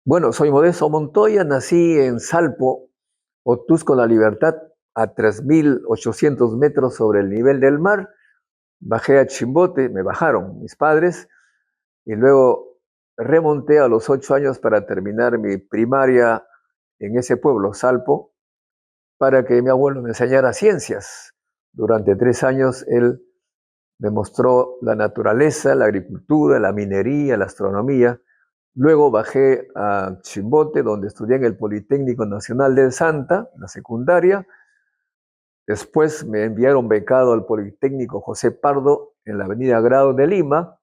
Bueno, soy Modesto Montoya, nací en Salpo, Otusco, La Libertad, a 3.800 metros sobre el nivel del mar. Bajé a Chimbote, me bajaron mis padres y luego remonté a los 8 años para terminar mi primaria en ese pueblo, Salpo, para que mi abuelo me enseñara ciencias. Durante 3 años él me mostró la naturaleza, la agricultura, la minería, la astronomía. Luego bajé a Chimbote, donde estudié en el Politécnico Nacional del Santa, la secundaria. Después me enviaron becado al Politécnico José Pardo en la Avenida Grado de Lima.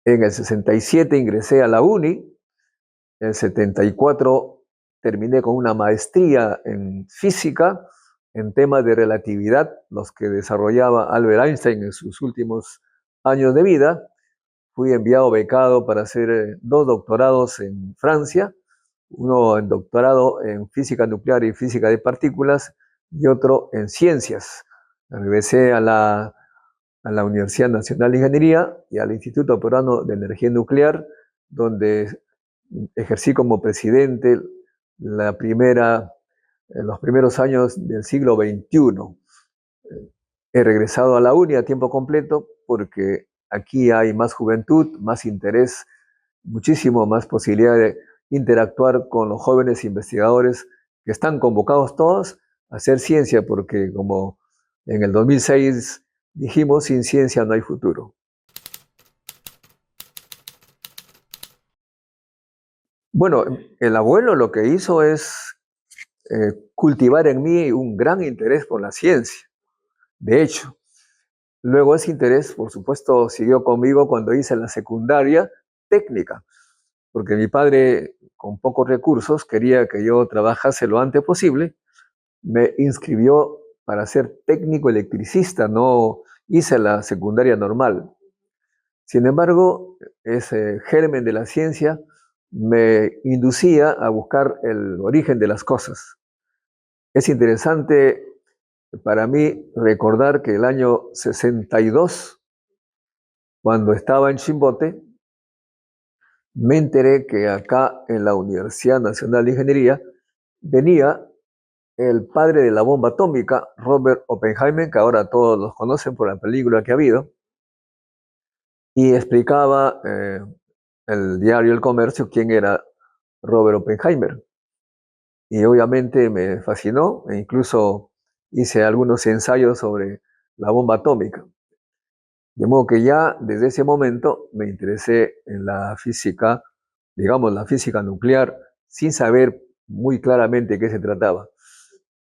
En el 67 ingresé a la UNI. En el 74 terminé con una maestría en física, en temas de relatividad, los que desarrollaba Albert Einstein en sus últimos años de vida. Fui enviado becado para hacer 2 doctorados en Francia, uno en doctorado en física nuclear y física de partículas y otro en ciencias. Regresé a la Universidad Nacional de Ingeniería y al Instituto Peruano de Energía Nuclear, donde ejercí como presidente en los primeros años del siglo XXI. He regresado a la UNI a tiempo completo porque aquí hay más juventud, más interés, muchísimo más posibilidad de interactuar con los jóvenes investigadores que están convocados todos a hacer ciencia, porque como en el 2006 dijimos, sin ciencia no hay futuro. Bueno, el abuelo lo que hizo es cultivar en mí un gran interés por la ciencia. De hecho, luego ese interés, por supuesto, siguió conmigo cuando hice la secundaria técnica, porque mi padre, con pocos recursos, quería que yo trabajase lo antes posible. Me inscribió para ser técnico electricista, no hice la secundaria normal. Sin embargo, ese germen de la ciencia me inducía a buscar el origen de las cosas. Es interesante para mí recordar que el año 62, cuando estaba en Chimbote, me enteré que acá en la Universidad Nacional de Ingeniería venía el padre de la bomba atómica, Robert Oppenheimer, que ahora todos los conocen por la película que ha habido, y explicaba el diario El Comercio quién era Robert Oppenheimer. Y obviamente me fascinó e incluso hice algunos ensayos sobre la bomba atómica. De modo que ya desde ese momento me interesé en la física, digamos la física nuclear, sin saber muy claramente de qué se trataba.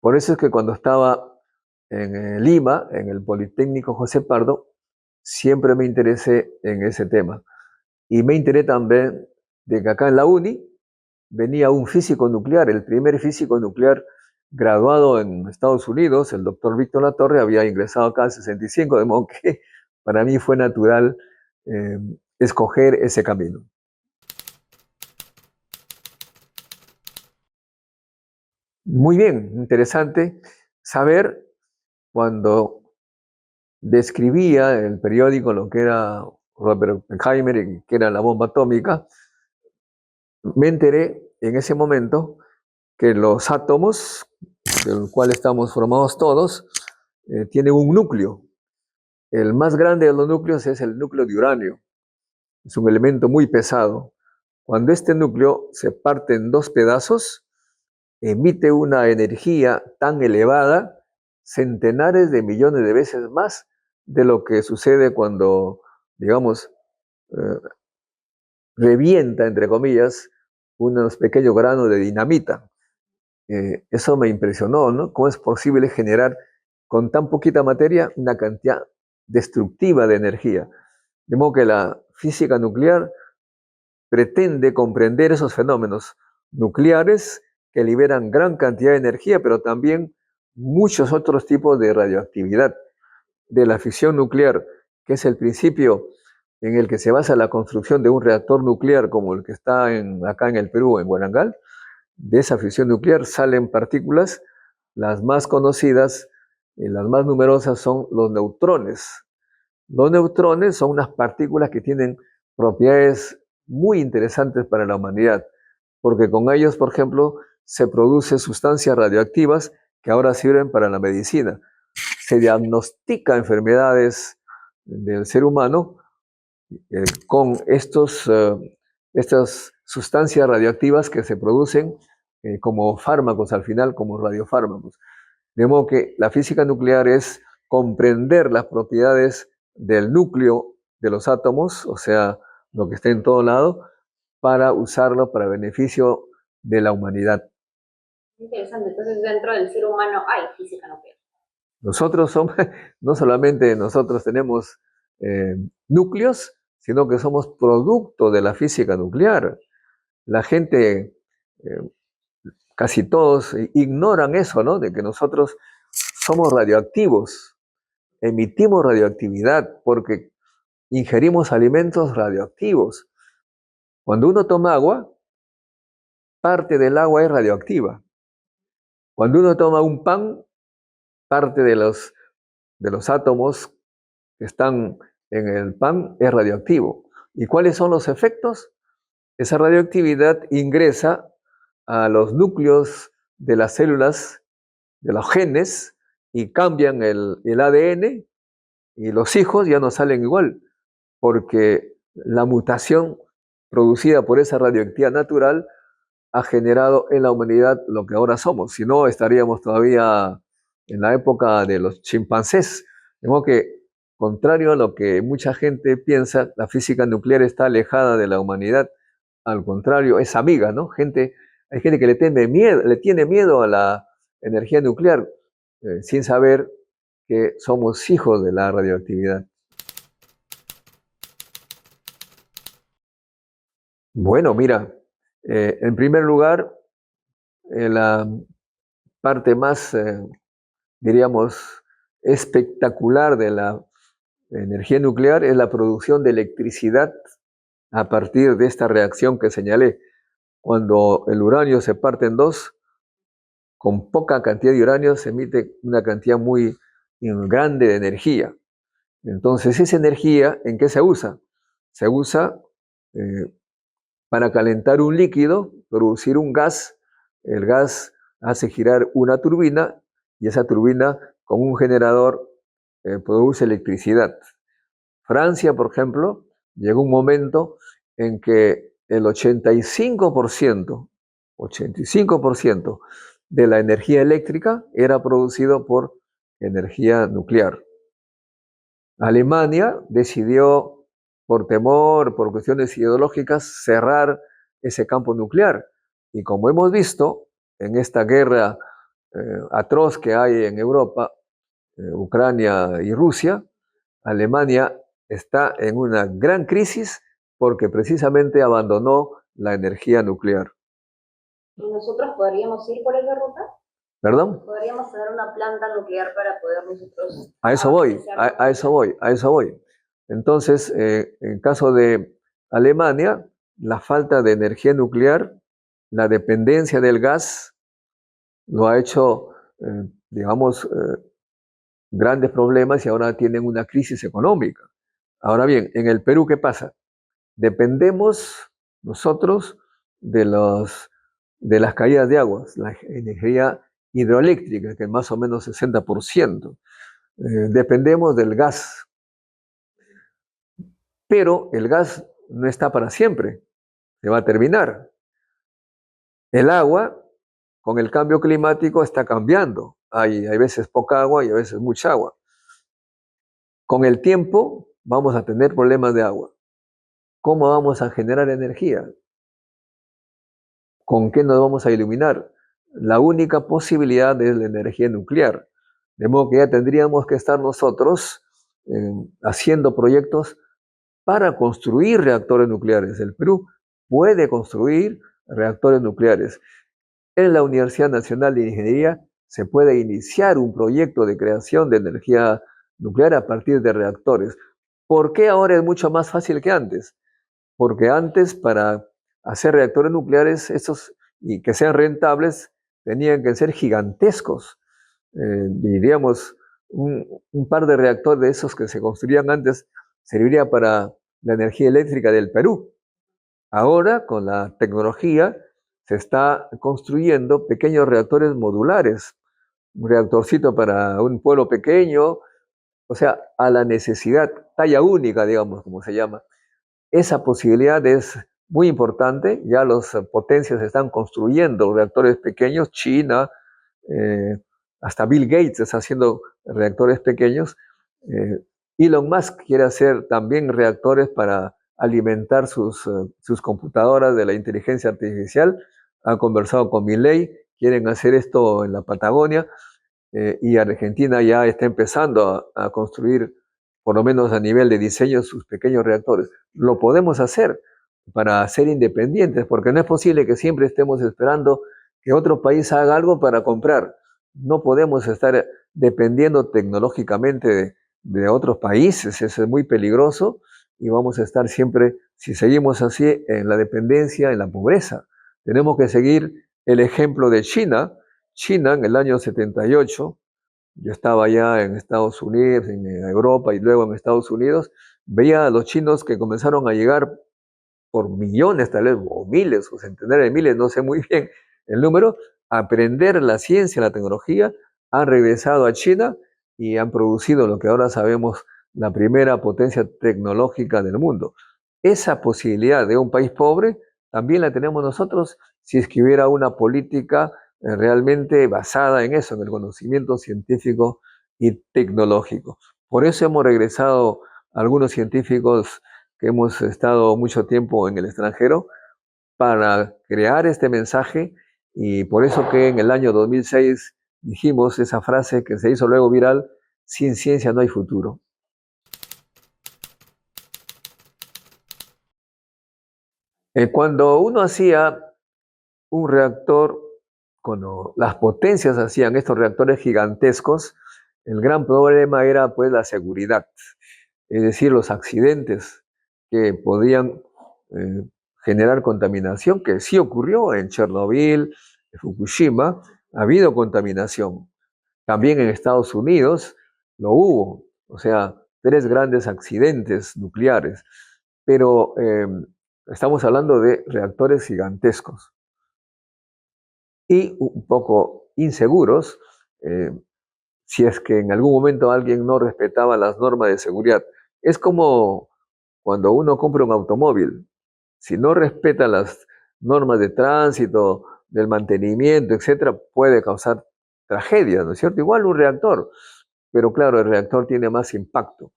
Por eso es que cuando estaba en Lima, en el Politécnico José Pardo, siempre me interesé en ese tema. Y me enteré también de que acá en la UNI venía un físico nuclear, el primer físico nuclear graduado en Estados Unidos, el doctor Víctor Latorre, había ingresado acá en 65, de modo que para mí fue natural eh, escoger ese camino. Muy bien, interesante saber cuando describía el periódico lo que era Robert Oppenheimer y que era la bomba atómica. Me enteré en ese momento que los átomos, del cual estamos formados todos, tienen un núcleo. El más grande de los núcleos es el núcleo de uranio. Es un elemento muy pesado. Cuando este núcleo se parte en 2 pedazos, emite una energía tan elevada, centenares de millones de veces más de lo que sucede cuando, digamos, eh, revienta, entre comillas, unos pequeños granos de dinamita. Eso me impresionó, ¿no? ¿Cómo es posible generar con tan poquita materia una cantidad destructiva de energía? De modo que la física nuclear pretende comprender esos fenómenos nucleares que liberan gran cantidad de energía, pero también muchos otros tipos de radioactividad. De la fisión nuclear, que es el principio en el que se basa la construcción de un reactor nuclear como el que está acá en el Perú, en Guarangal. De esa fisión nuclear salen partículas. Las más conocidas y las más numerosas son los neutrones. Los neutrones son unas partículas que tienen propiedades muy interesantes para la humanidad, porque con ellos, por ejemplo, se producen sustancias radioactivas que ahora sirven para la medicina. Se diagnostica enfermedades del ser humano con estas sustancias radioactivas que se producen como fármacos al final, como radiofármacos. De modo que la física nuclear es comprender las propiedades del núcleo de los átomos, o sea, lo que está en todo lado, para usarlo para beneficio de la humanidad. Interesante, entonces dentro del ser humano hay física nuclear. Nosotros somos, no solamente nosotros tenemos núcleos, sino que somos producto de la física nuclear. La gente, casi todos, ignoran eso, ¿no? De que nosotros somos radioactivos, emitimos radioactividad porque ingerimos alimentos radioactivos. Cuando uno toma agua, parte del agua es radioactiva. Cuando uno toma un pan, parte de los átomos que están en el pan es radioactivo. ¿Y cuáles son los efectos? Esa radioactividad ingresa a los núcleos de las células, de los genes, y cambian el ADN, y los hijos ya no salen igual, porque la mutación producida por esa radioactividad natural ha generado en la humanidad lo que ahora somos. Si no, estaríamos todavía en la época de los chimpancés. De modo que, contrario a lo que mucha gente piensa, la física nuclear está alejada de la humanidad. Al contrario, es amiga, ¿no? Hay gente que le tiene miedo a la energía nuclear, sin saber que somos hijos de la radioactividad. Bueno, mira, en primer lugar, la parte más, diríamos, espectacular de la energía nuclear es la producción de electricidad a partir de esta reacción que señalé. Cuando el uranio se parte en dos, con poca cantidad de uranio se emite una cantidad muy grande de energía. Entonces, esa energía, ¿en qué se usa? Se usa eh, para calentar un líquido, producir un gas. El gas hace girar una turbina y esa turbina con un generador produce electricidad. Francia, por ejemplo, llegó un momento en que el 85% de la energía eléctrica era producido por energía nuclear. Alemania decidió, por temor, por cuestiones ideológicas, cerrar ese campo nuclear. Y como hemos visto en esta guerra atroz que hay en Europa, Ucrania y Rusia, Alemania está en una gran crisis porque precisamente abandonó la energía nuclear. ¿Y nosotros podríamos ir por esa ruta? ¿Perdón? ¿Podríamos tener una planta nuclear para poder nosotros... A eso voy, a eso voy, a eso voy. Entonces, en caso de Alemania, la falta de energía nuclear, la dependencia del gas, lo ha hecho, digamos, grandes problemas y ahora tienen una crisis económica. Ahora bien, en el Perú, ¿qué pasa? Dependemos nosotros de las caídas de aguas, la energía hidroeléctrica, que es más o menos 60%. Dependemos del gas, pero el gas no está para siempre, se va a terminar. El agua, con el cambio climático, está cambiando. Hay veces poca agua y a veces mucha agua. Con el tiempo vamos a tener problemas de agua. ¿Cómo vamos a generar energía? ¿Con qué nos vamos a iluminar? La única posibilidad es la energía nuclear. De modo que ya tendríamos que estar nosotros haciendo proyectos para construir reactores nucleares. El Perú puede construir reactores nucleares. En la Universidad Nacional de Ingeniería se puede iniciar un proyecto de creación de energía nuclear a partir de reactores. ¿Por qué ahora es mucho más fácil que antes? Porque antes, para hacer reactores nucleares y que sean rentables, tenían que ser gigantescos. Diríamos, un par de reactores de esos que se construían antes serviría para la energía eléctrica del Perú. Ahora, con la tecnología, se está construyendo pequeños reactores modulares, un reactorcito para un pueblo pequeño, o sea, a la necesidad, talla única, digamos, como se llama. Esa posibilidad es muy importante, ya las potencias están construyendo reactores pequeños, China, eh, hasta Bill Gates está haciendo reactores pequeños. eh, Elon Musk quiere hacer también reactores para alimentar sus computadoras de la inteligencia artificial. Han conversado con Milei, quieren hacer esto en la Patagonia, y Argentina ya está empezando a construir, por lo menos a nivel de diseño, sus pequeños reactores. Lo podemos hacer para ser independientes, porque no es posible que siempre estemos esperando que otro país haga algo para comprar. No podemos estar dependiendo tecnológicamente de otros países, eso es muy peligroso y vamos a estar siempre, si seguimos así, en la dependencia, en la pobreza. Tenemos que seguir el ejemplo de China. China en el año 78, yo estaba ya en Estados Unidos, en Europa y luego en Estados Unidos, veía a los chinos que comenzaron a llegar por millones, tal vez, o miles, o centenares de miles, no sé muy bien el número, a aprender la ciencia, la tecnología, han regresado a China y han producido lo que ahora sabemos, la primera potencia tecnológica del mundo. Esa posibilidad de un país pobre también la tenemos nosotros si es que hubiera una política realmente basada en eso, en el conocimiento científico y tecnológico. Por eso hemos regresado algunos científicos que hemos estado mucho tiempo en el extranjero para crear este mensaje, y por eso que en el año 2006 dijimos esa frase que se hizo luego viral: sin ciencia no hay futuro. Cuando uno hacía un reactor, cuando las potencias hacían estos reactores gigantescos, el gran problema era pues la seguridad, es decir, los accidentes que podían eh, generar contaminación, que sí ocurrió en Chernobyl, en Fukushima, ha habido contaminación. También en Estados Unidos lo hubo, o sea, 3 grandes accidentes nucleares, pero estamos hablando de reactores gigantescos y un poco inseguros, eh, si es que en algún momento alguien no respetaba las normas de seguridad. Es como cuando uno compra un automóvil, si no respeta las normas de tránsito, del mantenimiento, etcétera, puede causar tragedias, ¿no es cierto? Igual un reactor, pero claro, el reactor tiene más impacto.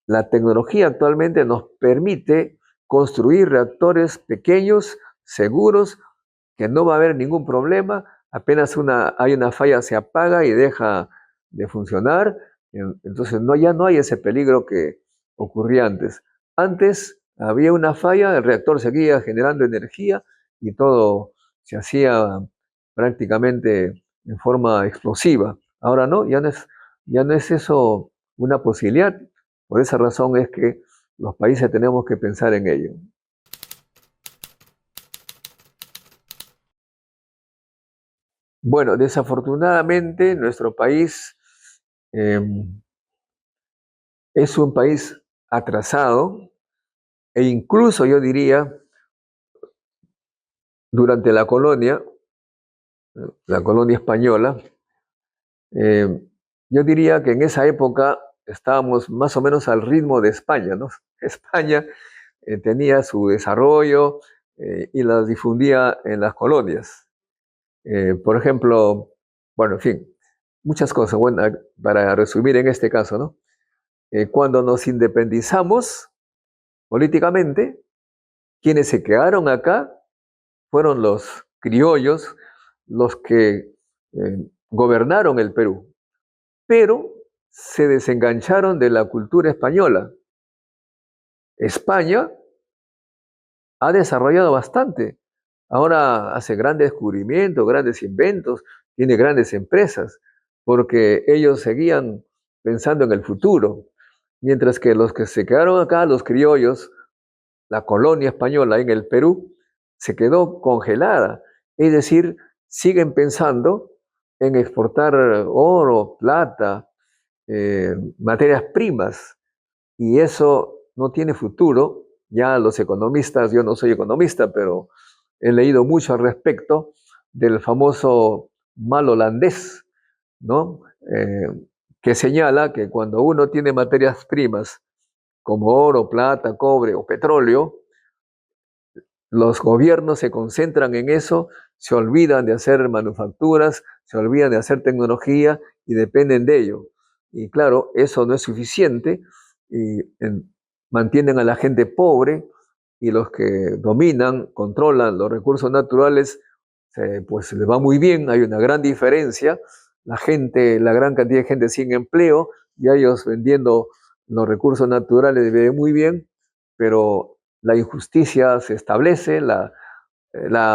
La tecnología actualmente nos permite construir reactores pequeños, seguros, que no va a haber ningún problema, apenas hay una falla se apaga y deja de funcionar, entonces ya no hay ese peligro que ocurría antes. Antes había una falla, el reactor seguía generando energía y todo se hacía prácticamente en forma explosiva. Ahora no, ya no es eso una posibilidad. Por esa razón es que los países tenemos que pensar en ello. Bueno, desafortunadamente nuestro país eh, es un país atrasado, e incluso yo diría, durante la colonia española, eh, yo diría que en esa época estábamos más o menos al ritmo de España, ¿no? España tenía su desarrollo y las difundía en las colonias. Por ejemplo, bueno, en fin, muchas cosas. Bueno, para resumir en este caso, ¿no? Cuando nos independizamos políticamente, quienes se quedaron acá fueron los criollos, los que gobernaron el Perú, pero se desengancharon de la cultura española. España ha desarrollado bastante. Ahora hace grandes descubrimientos, grandes inventos, tiene grandes empresas, porque ellos seguían pensando en el futuro, mientras que los que se quedaron acá, los criollos, la colonia española en el Perú, se quedó congelada. Es decir, siguen pensando en exportar oro, plata, materias primas, y eso no tiene futuro Ya los economistas, yo no soy economista, pero he leído mucho al respecto del famoso mal holandés, ¿no? Que señala que cuando uno tiene materias primas como oro, plata, cobre o petróleo, los gobiernos se concentran en eso, se olvidan de hacer manufacturas, se olvidan de hacer tecnología y dependen de ello. Y claro, eso no es suficiente y mantienen a la gente pobre y los que dominan, controlan los recursos naturales, pues les va muy bien, hay una gran diferencia. La gente, la gran cantidad de gente sin empleo y ellos vendiendo los recursos naturales les ve muy bien, pero la injusticia se establece, la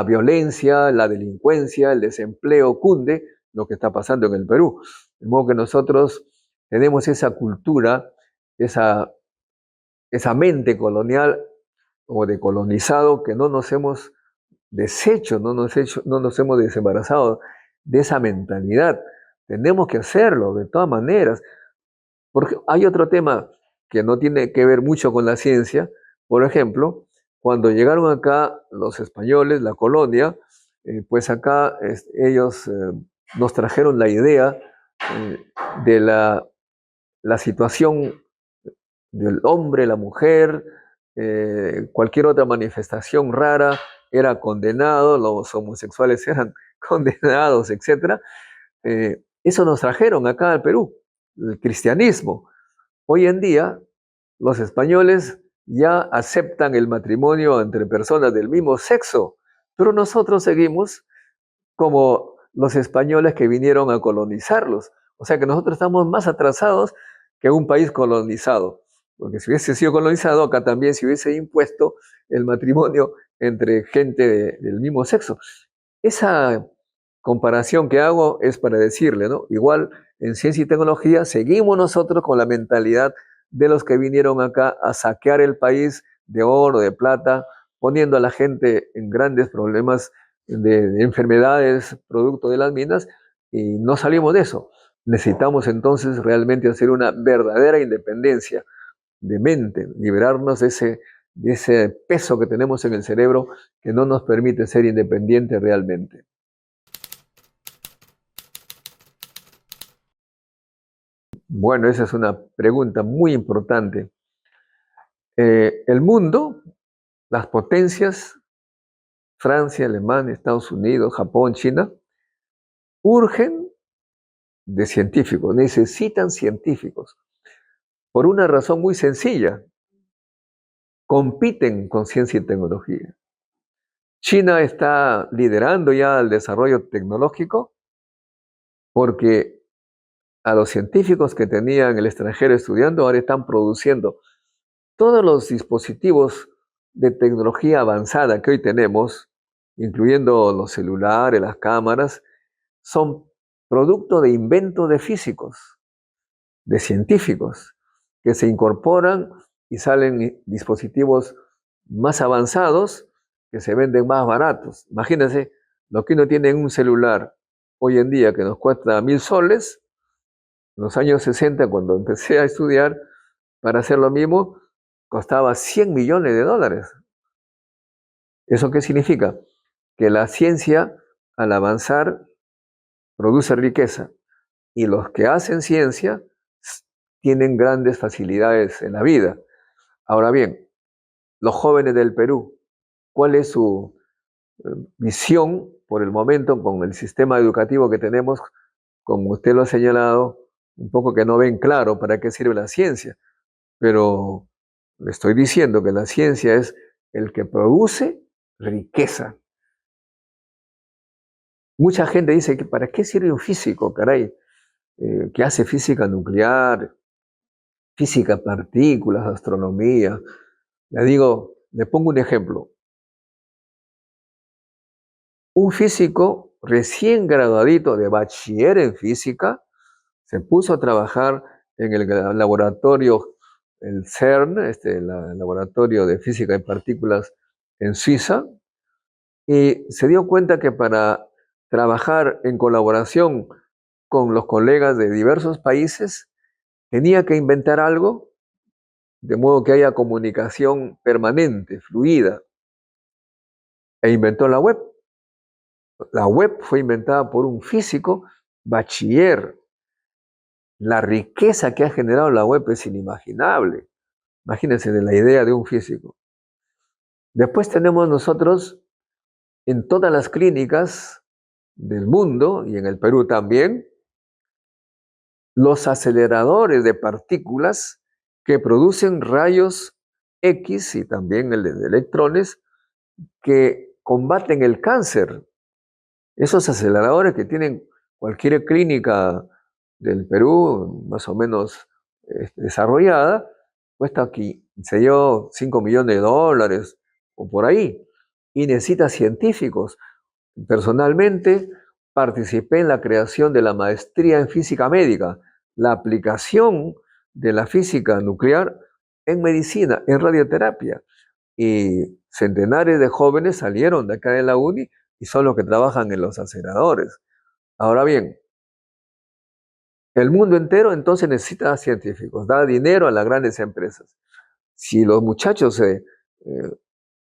violencia, la delincuencia, el desempleo cunde, lo que está pasando en el Perú. De modo que nosotros tenemos esa cultura, esa, esa mente colonial o de colonizado que no nos hemos deshecho, no nos hemos desembarazado de esa mentalidad. Tenemos que hacerlo de todas maneras, porque hay otro tema que no tiene que ver mucho con la ciencia. Por ejemplo, cuando llegaron acá los españoles, la colonia, pues acá ellos nos trajeron la idea eh, de la situación del hombre, la mujer, cualquier otra manifestación rara era condenado, los homosexuales eran condenados, etc. Eso nos trajeron acá al Perú, el cristianismo. Hoy en día, los españoles ya aceptan el matrimonio entre personas del mismo sexo, pero nosotros seguimos como los españoles que vinieron a colonizarlos. O sea que nosotros estamos más atrasados que un país colonizado, porque si hubiese sido colonizado, acá también se hubiese impuesto el matrimonio entre gente del mismo sexo. Esa comparación que hago es para decirle, ¿no? Igual en ciencia y tecnología seguimos nosotros con la mentalidad de los que vinieron acá a saquear el país de oro, de plata, poniendo a la gente en grandes problemas de enfermedades producto de las minas y no salimos de eso. Necesitamos entonces realmente hacer una verdadera independencia de mente, liberarnos de ese peso que tenemos en el cerebro que no nos permite ser independientes realmente. Bueno, esa es una pregunta muy importante. El mundo, las potencias, Francia, Alemania, Estados Unidos, Japón, China, urgen de científicos, necesitan científicos, por una razón muy sencilla, compiten con ciencia y tecnología. China está liderando ya el desarrollo tecnológico porque a los científicos que tenían en el extranjero estudiando ahora están produciendo todos los dispositivos de tecnología avanzada que hoy tenemos, incluyendo los celulares, las cámaras, son producto de inventos de físicos, de científicos, que se incorporan y salen dispositivos más avanzados que se venden más baratos. Imagínense, lo que uno tiene en un celular hoy en día que nos cuesta 1.000 soles, en los años 60, cuando empecé a estudiar, para hacer lo mismo, costaba 100 millones de dólares. ¿Eso qué significa? Que la ciencia, al avanzar, produce riqueza y los que hacen ciencia tienen grandes facilidades en la vida. Ahora bien, los jóvenes del Perú, ¿cuál es su visión por el momento con el sistema educativo que tenemos? Como usted lo ha señalado, un poco que no ven claro para qué sirve la ciencia, pero le estoy diciendo que la ciencia es el que produce riqueza. Mucha gente dice que ¿para qué sirve un físico, caray? Que hace física nuclear, física partículas, astronomía. Le digo, le pongo un ejemplo. Un físico recién graduadito de bachiller en física se puso a trabajar en el laboratorio, el CERN, el laboratorio de física de partículas en Suiza, y se dio cuenta que para trabajar en colaboración con los colegas de diversos países, tenía que inventar algo de modo que haya comunicación permanente, fluida, e inventó la web. La web fue inventada por un físico bachiller. La riqueza que ha generado la web es inimaginable. Imagínense de la idea de un físico. Después tenemos nosotros en todas las clínicas del mundo y en el Perú también, los aceleradores de partículas que producen rayos X y también el de electrones que combaten el cáncer. Esos aceleradores que tienen cualquier clínica del Perú, más o menos desarrollada, cuesta aquí, se lleva 5 millones de dólares o por ahí, y necesita científicos. Personalmente, participé en la creación de la maestría en física médica, la aplicación de la física nuclear en medicina, en radioterapia. Y centenares de jóvenes salieron de acá de la uni y son los que trabajan en los aceleradores. Ahora bien, el mundo entero entonces necesita científicos, da dinero a las grandes empresas. Si los muchachos se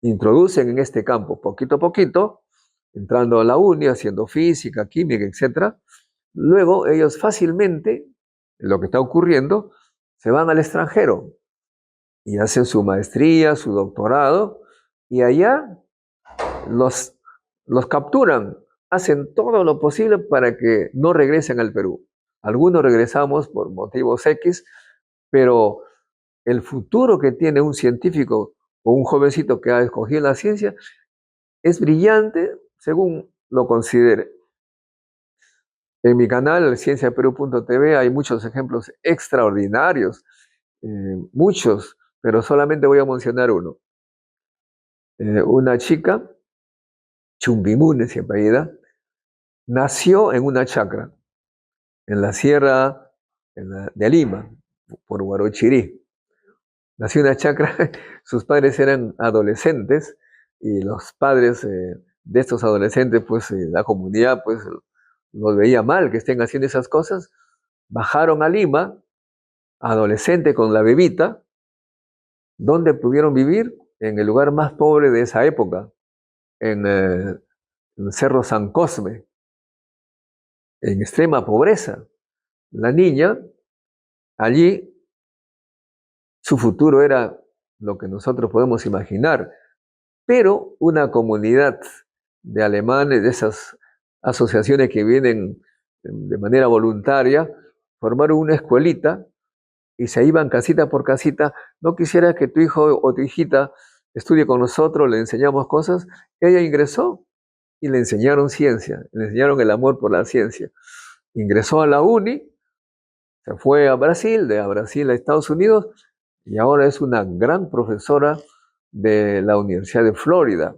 introducen en este campo poquito a poquito, entrando a la uni, haciendo física, química, etc., luego ellos fácilmente, lo que está ocurriendo, se van al extranjero y hacen su maestría, su doctorado, y allá los, los capturan, hacen todo lo posible para que no regresen al Perú. Algunos regresamos por motivos X, pero el futuro que tiene un científico o un jovencito que ha escogido la ciencia es brillante según lo considere. En mi canal cienciaperú.tv hay muchos ejemplos extraordinarios, muchos, pero solamente voy a mencionar uno. Una chica, Chumbimune se apellida, nació en una chacra, en la sierra de Lima, por Huarochirí. Nació en una chacra, sus padres eran adolescentes y los padres de estos adolescentes, pues la comunidad pues los veía mal que estén haciendo esas cosas. Bajaron a Lima, adolescente con la bebita, ¿dónde pudieron vivir? En el lugar más pobre de esa época, en el Cerro San Cosme, en extrema pobreza. La niña, allí, su futuro era lo que nosotros podemos imaginar, pero una comunidad de alemanes, de esas asociaciones que vienen de manera voluntaria, formaron una escuelita y se iban casita por casita. No quisiera que tu hijo o tu hijita estudie con nosotros, le enseñamos cosas. Ella ingresó y le enseñaron ciencia, le enseñaron el amor por la ciencia. Ingresó a la uni, se fue a Brasil, de Brasil a Estados Unidos, y ahora es una gran profesora de la Universidad de Florida.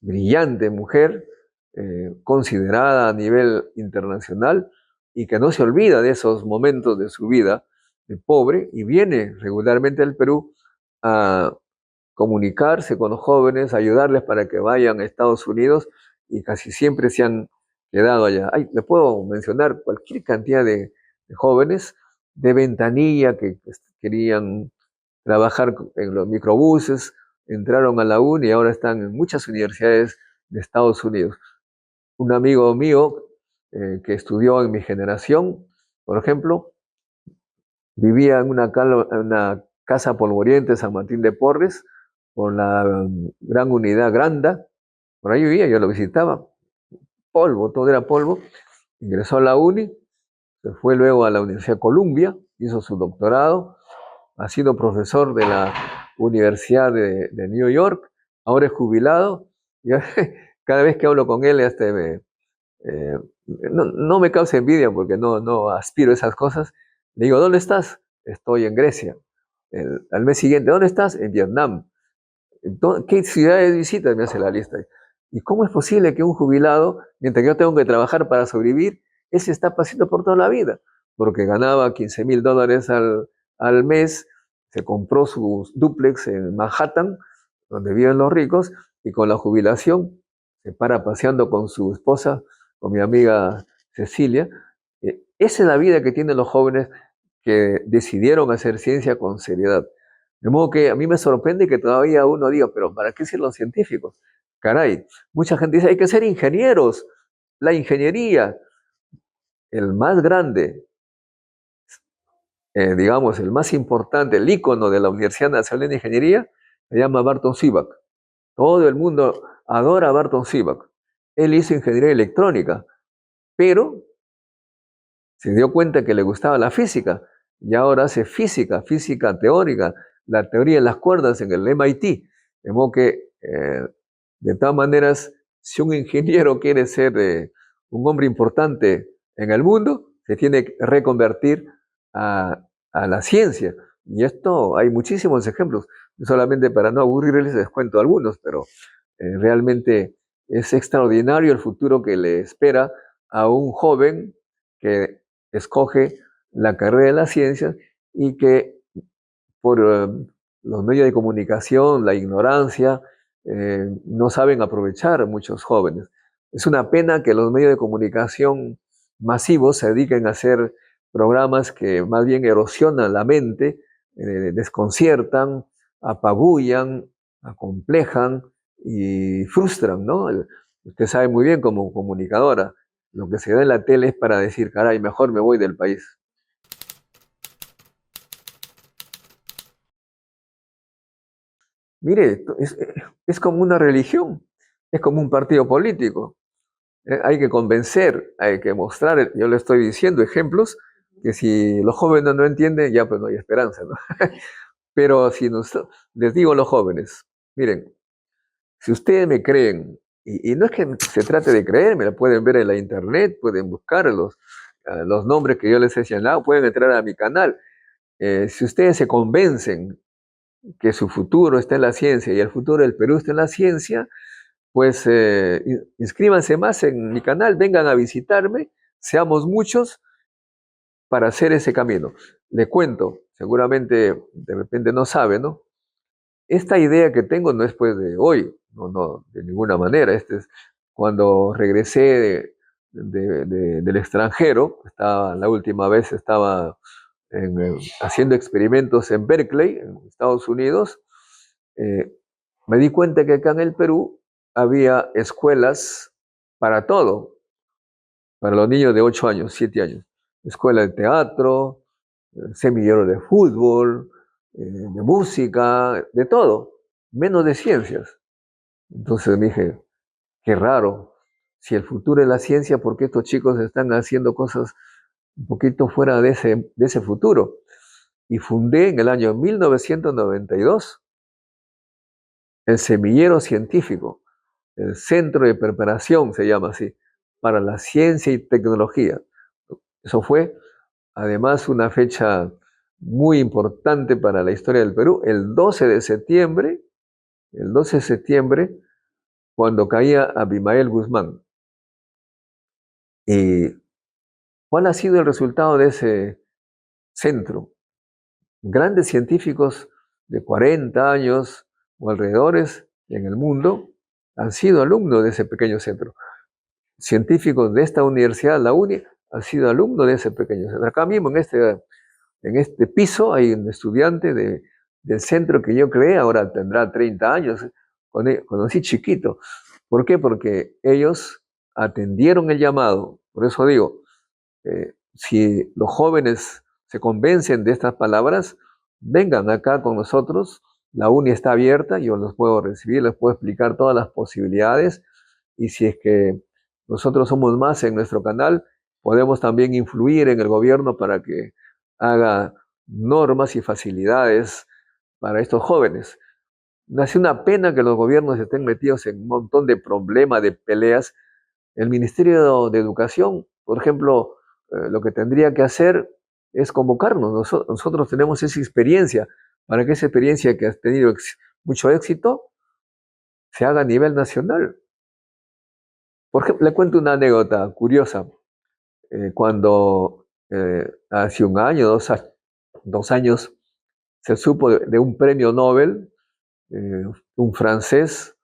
Brillante mujer, considerada a nivel internacional y que no se olvida de esos momentos de su vida de pobre y viene regularmente al Perú a comunicarse con los jóvenes, ayudarles para que vayan a Estados Unidos y casi siempre se han quedado allá. Le puedo mencionar cualquier cantidad de jóvenes de ventanilla que querían trabajar en los microbuses, entraron a la uni y ahora están en muchas universidades de Estados Unidos. Un amigo mío que estudió en mi generación, por ejemplo, vivía en una casa polvoriente en San Martín de Porres, por la gran unidad Granda, por ahí vivía, yo lo visitaba, polvo, todo era polvo, ingresó a la uni, se fue luego a la Universidad de Columbia, hizo su doctorado, ha sido profesor de la Universidad de New York, ahora es jubilado, y cada vez que hablo con él no me causa envidia porque no aspiro a esas cosas. Le digo, ¿dónde estás? Estoy en Grecia. Al mes siguiente, ¿dónde estás? En Vietnam. ¿Qué ciudades visitas? Me hace la lista. ¿Y cómo es posible que un jubilado, mientras que yo tengo que trabajar para sobrevivir, él se está paseando por toda la vida? Porque ganaba $15,000 al mes, se compró su dúplex en Manhattan, donde viven los ricos, y con la jubilación se para paseando con su esposa, con mi amiga Cecilia. Esa es la vida que tienen los jóvenes que decidieron hacer ciencia con seriedad. De modo que a mí me sorprende que todavía uno diga, pero ¿para qué ser los científicos? Caray, mucha gente dice, hay que ser ingenieros. La ingeniería, el más grande, digamos, el más importante, el ícono de la Universidad Nacional de Ingeniería, se llama Barton Sivak. Todo el mundo adora a Barton Sivak. Él hizo ingeniería electrónica, pero se dio cuenta que le gustaba la física y ahora hace física, física teórica, la teoría de las cuerdas en el MIT. De modo que, de todas maneras, si un ingeniero quiere ser un hombre importante en el mundo, se tiene que reconvertir a la ciencia. Y esto hay muchísimos ejemplos. Solamente para no aburrirles les cuento algunos, pero realmente es extraordinario el futuro que le espera a un joven que escoge la carrera de las ciencias y que por los medios de comunicación, la ignorancia, no saben aprovechar muchos jóvenes. Es una pena que los medios de comunicación masivos se dediquen a hacer programas que más bien erosionan la mente, desconciertan, apabullan, acomplejan y frustran, ¿no? Usted sabe muy bien como comunicadora, lo que se da en la tele es para decir, caray, mejor me voy del país. Mire, es como una religión, es como un partido político. Hay que convencer, hay que mostrar, yo le estoy diciendo ejemplos que si los jóvenes no entienden, ya pues no hay esperanza, ¿no? Pero si les digo a los jóvenes, miren, si ustedes me creen, y no es que se trate de creerme, la pueden ver en la internet, pueden buscar los nombres que yo les he señalado, pueden entrar a mi canal. Si ustedes se convencen que su futuro está en la ciencia y el futuro del Perú está en la ciencia, pues inscríbanse más en mi canal, vengan a visitarme, seamos muchos para hacer ese camino. Le cuento, seguramente de repente no sabe, ¿no? Esta idea que tengo no es pues de hoy, no, de ninguna manera. Este es cuando regresé del extranjero, la última vez estaba haciendo experimentos en Berkeley, en Estados Unidos, eh, me di cuenta que acá en el Perú había escuelas para todo, para los niños de 8 años, 7 años. Escuela de teatro, semillero de fútbol, de música, de todo, menos de ciencias. Entonces me dije, qué raro, si el futuro es la ciencia, ¿por qué estos chicos están haciendo cosas un poquito fuera de ese futuro? Y fundé en el año 1992 el Semillero Científico, el Centro de Preparación se llama así, para la ciencia y tecnología. Eso fue además una fecha muy importante para la historia del Perú, el 12 de septiembre, cuando caía Abimael Guzmán. ¿Y cuál ha sido el resultado de ese centro? Grandes científicos de 40 años o alrededores en el mundo han sido alumnos de ese pequeño centro. Científicos de esta universidad, la UNI, han sido alumnos de ese pequeño centro. Acá mismo, en este piso, hay un estudiante del centro que yo creé, ahora tendrá 30 años, conocí chiquito. ¿Por qué? Porque ellos atendieron el llamado. Por eso digo, si los jóvenes se convencen de estas palabras, vengan acá con nosotros. La uni está abierta, yo los puedo recibir, les puedo explicar todas las posibilidades. Y si es que nosotros somos más en nuestro canal, podemos también influir en el gobierno para que haga normas y facilidades para estos jóvenes. Me hace una pena que los gobiernos estén metidos en un montón de problemas, de peleas. El Ministerio de Educación, por ejemplo, lo que tendría que hacer es convocarnos. Nosotros tenemos esa experiencia, para que esa experiencia que ha tenido mucho éxito se haga a nivel nacional. Por ejemplo, le cuento una anécdota curiosa. Cuando hace un año, 2 años, se supo de un premio Nobel, un francés,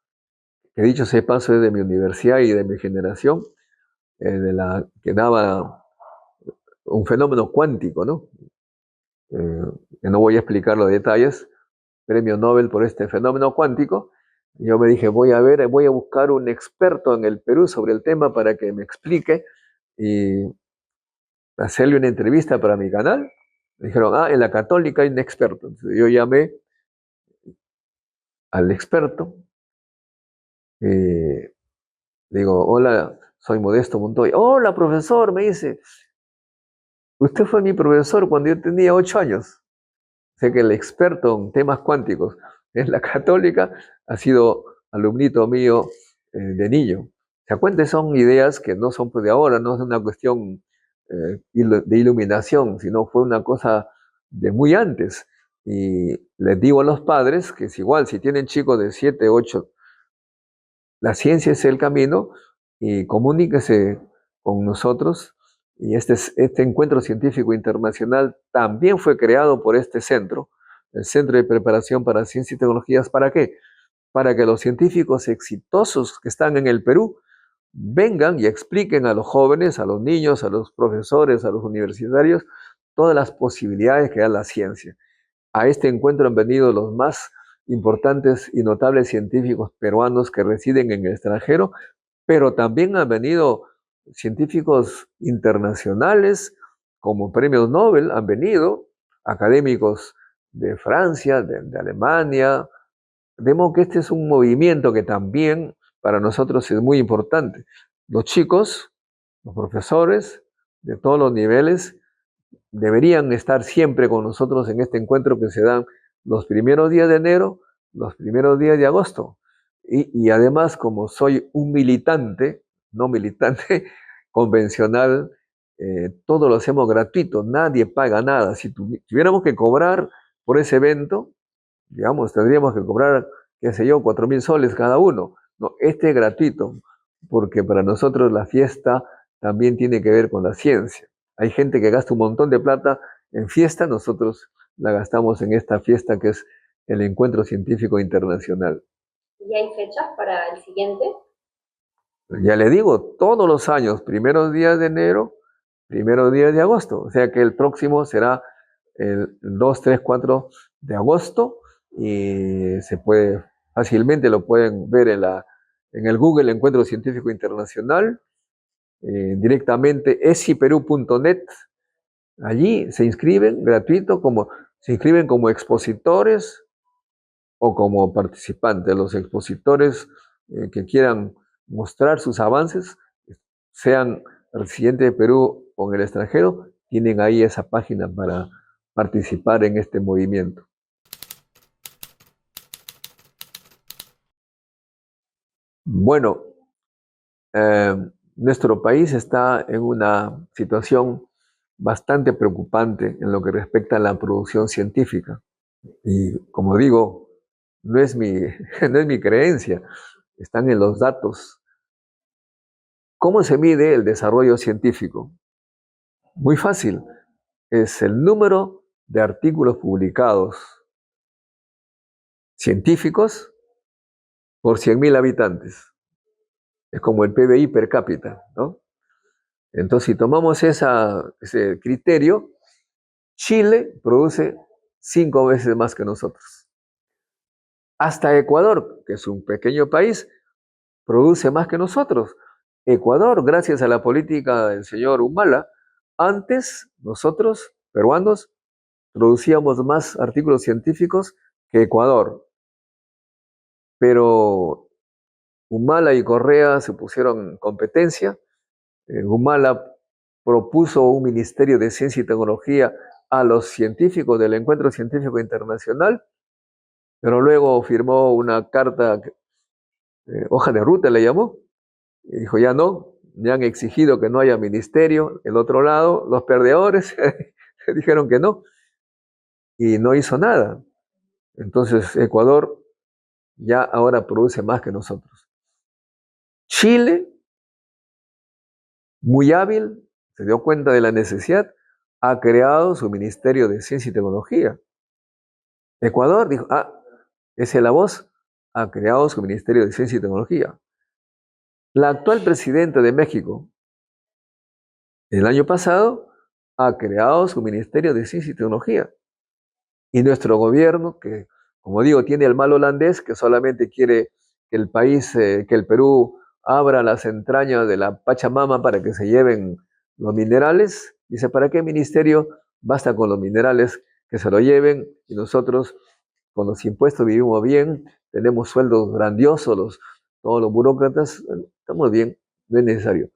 que dicho sea de paso es de mi universidad y de mi generación, que daba un fenómeno cuántico, ¿no? que no voy a explicar los detalles, premio Nobel por este fenómeno cuántico. Yo me dije, voy a buscar un experto en el Perú sobre el tema para que me explique y hacerle una entrevista para mi canal. Me dijeron, en la Católica hay un experto. Entonces yo llamé al experto, digo, hola, soy Modesto Montoya. Hola, profesor, me dice, usted fue mi profesor cuando yo tenía 8 años. Sé que el experto en temas cuánticos en la Católica ha sido alumnito mío de niño. ¿Se cuenta? Son ideas que no son pues de ahora, no es una cuestión de iluminación, sino fue una cosa de muy antes. Y les digo a los padres que es igual, si tienen chicos de 7, 8, la ciencia es el camino y comuníquese con nosotros. Y este encuentro científico internacional también fue creado por este centro, el Centro de Preparación para Ciencia y Tecnologías. ¿Para qué? Para que los científicos exitosos que están en el Perú vengan y expliquen a los jóvenes, a los niños, a los profesores, a los universitarios, todas las posibilidades que da la ciencia. A este encuentro han venido los más importantes y notables científicos peruanos que residen en el extranjero, pero también han venido científicos internacionales como premios Nobel, han venido académicos de Francia, de Alemania. De modo que este es un movimiento que también para nosotros es muy importante. Los chicos, los profesores de todos los niveles deberían estar siempre con nosotros en este encuentro que se dan los primeros días de enero, los primeros días de agosto. Y además, como soy un militante, no militante convencional, todo lo hacemos gratuito, nadie paga nada. Si tuviéramos que cobrar por ese evento, digamos, tendríamos que cobrar, qué sé yo, 4.000 soles cada uno. No, este es gratuito, porque para nosotros la fiesta también tiene que ver con la ciencia. Hay gente que gasta un montón de plata en fiesta, nosotros la gastamos en esta fiesta que es el Encuentro Científico Internacional. ¿Y hay fechas para el siguiente? Ya le digo, todos los años, primeros días de enero, primeros días de agosto. O sea que el próximo será el 2, 3, 4 de agosto y se puede, fácilmente lo pueden ver en el Google Encuentro Científico Internacional, directamente esiperú.net. Allí se inscriben gratuito, se inscriben como expositores o como participantes. Los expositores que quieran mostrar sus avances, sean residentes de Perú o en el extranjero, tienen ahí esa página para participar en este movimiento. Bueno, nuestro país está en una situación bastante preocupante en lo que respecta a la producción científica. Y como digo, no es mi, no es mi creencia, están en los datos. ¿Cómo se mide el desarrollo científico? Muy fácil, es el número de artículos publicados científicos por 100.000 habitantes. Es como el PBI per cápita, ¿no? Entonces, si tomamos ese criterio, Chile produce 5 veces más que nosotros. Hasta Ecuador, que es un pequeño país, produce más que nosotros. Ecuador, gracias a la política del señor Humala, antes nosotros, peruanos, producíamos más artículos científicos que Ecuador. Pero Humala y Correa se pusieron en competencia. Humala propuso un ministerio de ciencia y tecnología a los científicos del Encuentro Científico Internacional, pero luego firmó una carta, hoja de ruta le llamó, y dijo, ya no, me han exigido que no haya ministerio. El otro lado, los perdedores, dijeron que no, y no hizo nada. Entonces Ecuador ya ahora produce más que nosotros. Chile, muy hábil, se dio cuenta de la necesidad, ha creado su Ministerio de Ciencia y Tecnología. Ecuador dijo, esa es la voz, ha creado su Ministerio de Ciencia y Tecnología. La actual presidenta de México, el año pasado, ha creado su Ministerio de Ciencia y Tecnología. Y nuestro gobierno, que como digo, tiene el mal holandés, que solamente quiere que el país, que el Perú abra las entrañas de la Pachamama para que se lleven los minerales, dice, ¿para qué ministerio? Basta con los minerales que se lo lleven y nosotros con los impuestos vivimos bien, tenemos sueldos grandiosos, todos los burócratas, estamos bien, no es necesario.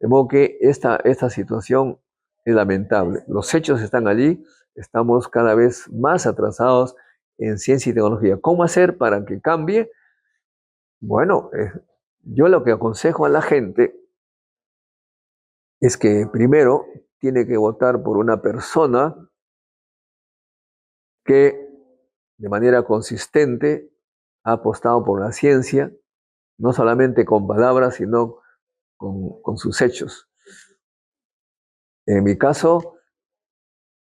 De modo que esta situación es lamentable. Los hechos están allí, estamos cada vez más atrasados en ciencia y tecnología. ¿Cómo hacer para que cambie? Bueno, yo lo que aconsejo a la gente es que primero tiene que votar por una persona que de manera consistente ha apostado por la ciencia, no solamente con palabras, sino con sus hechos. En mi caso,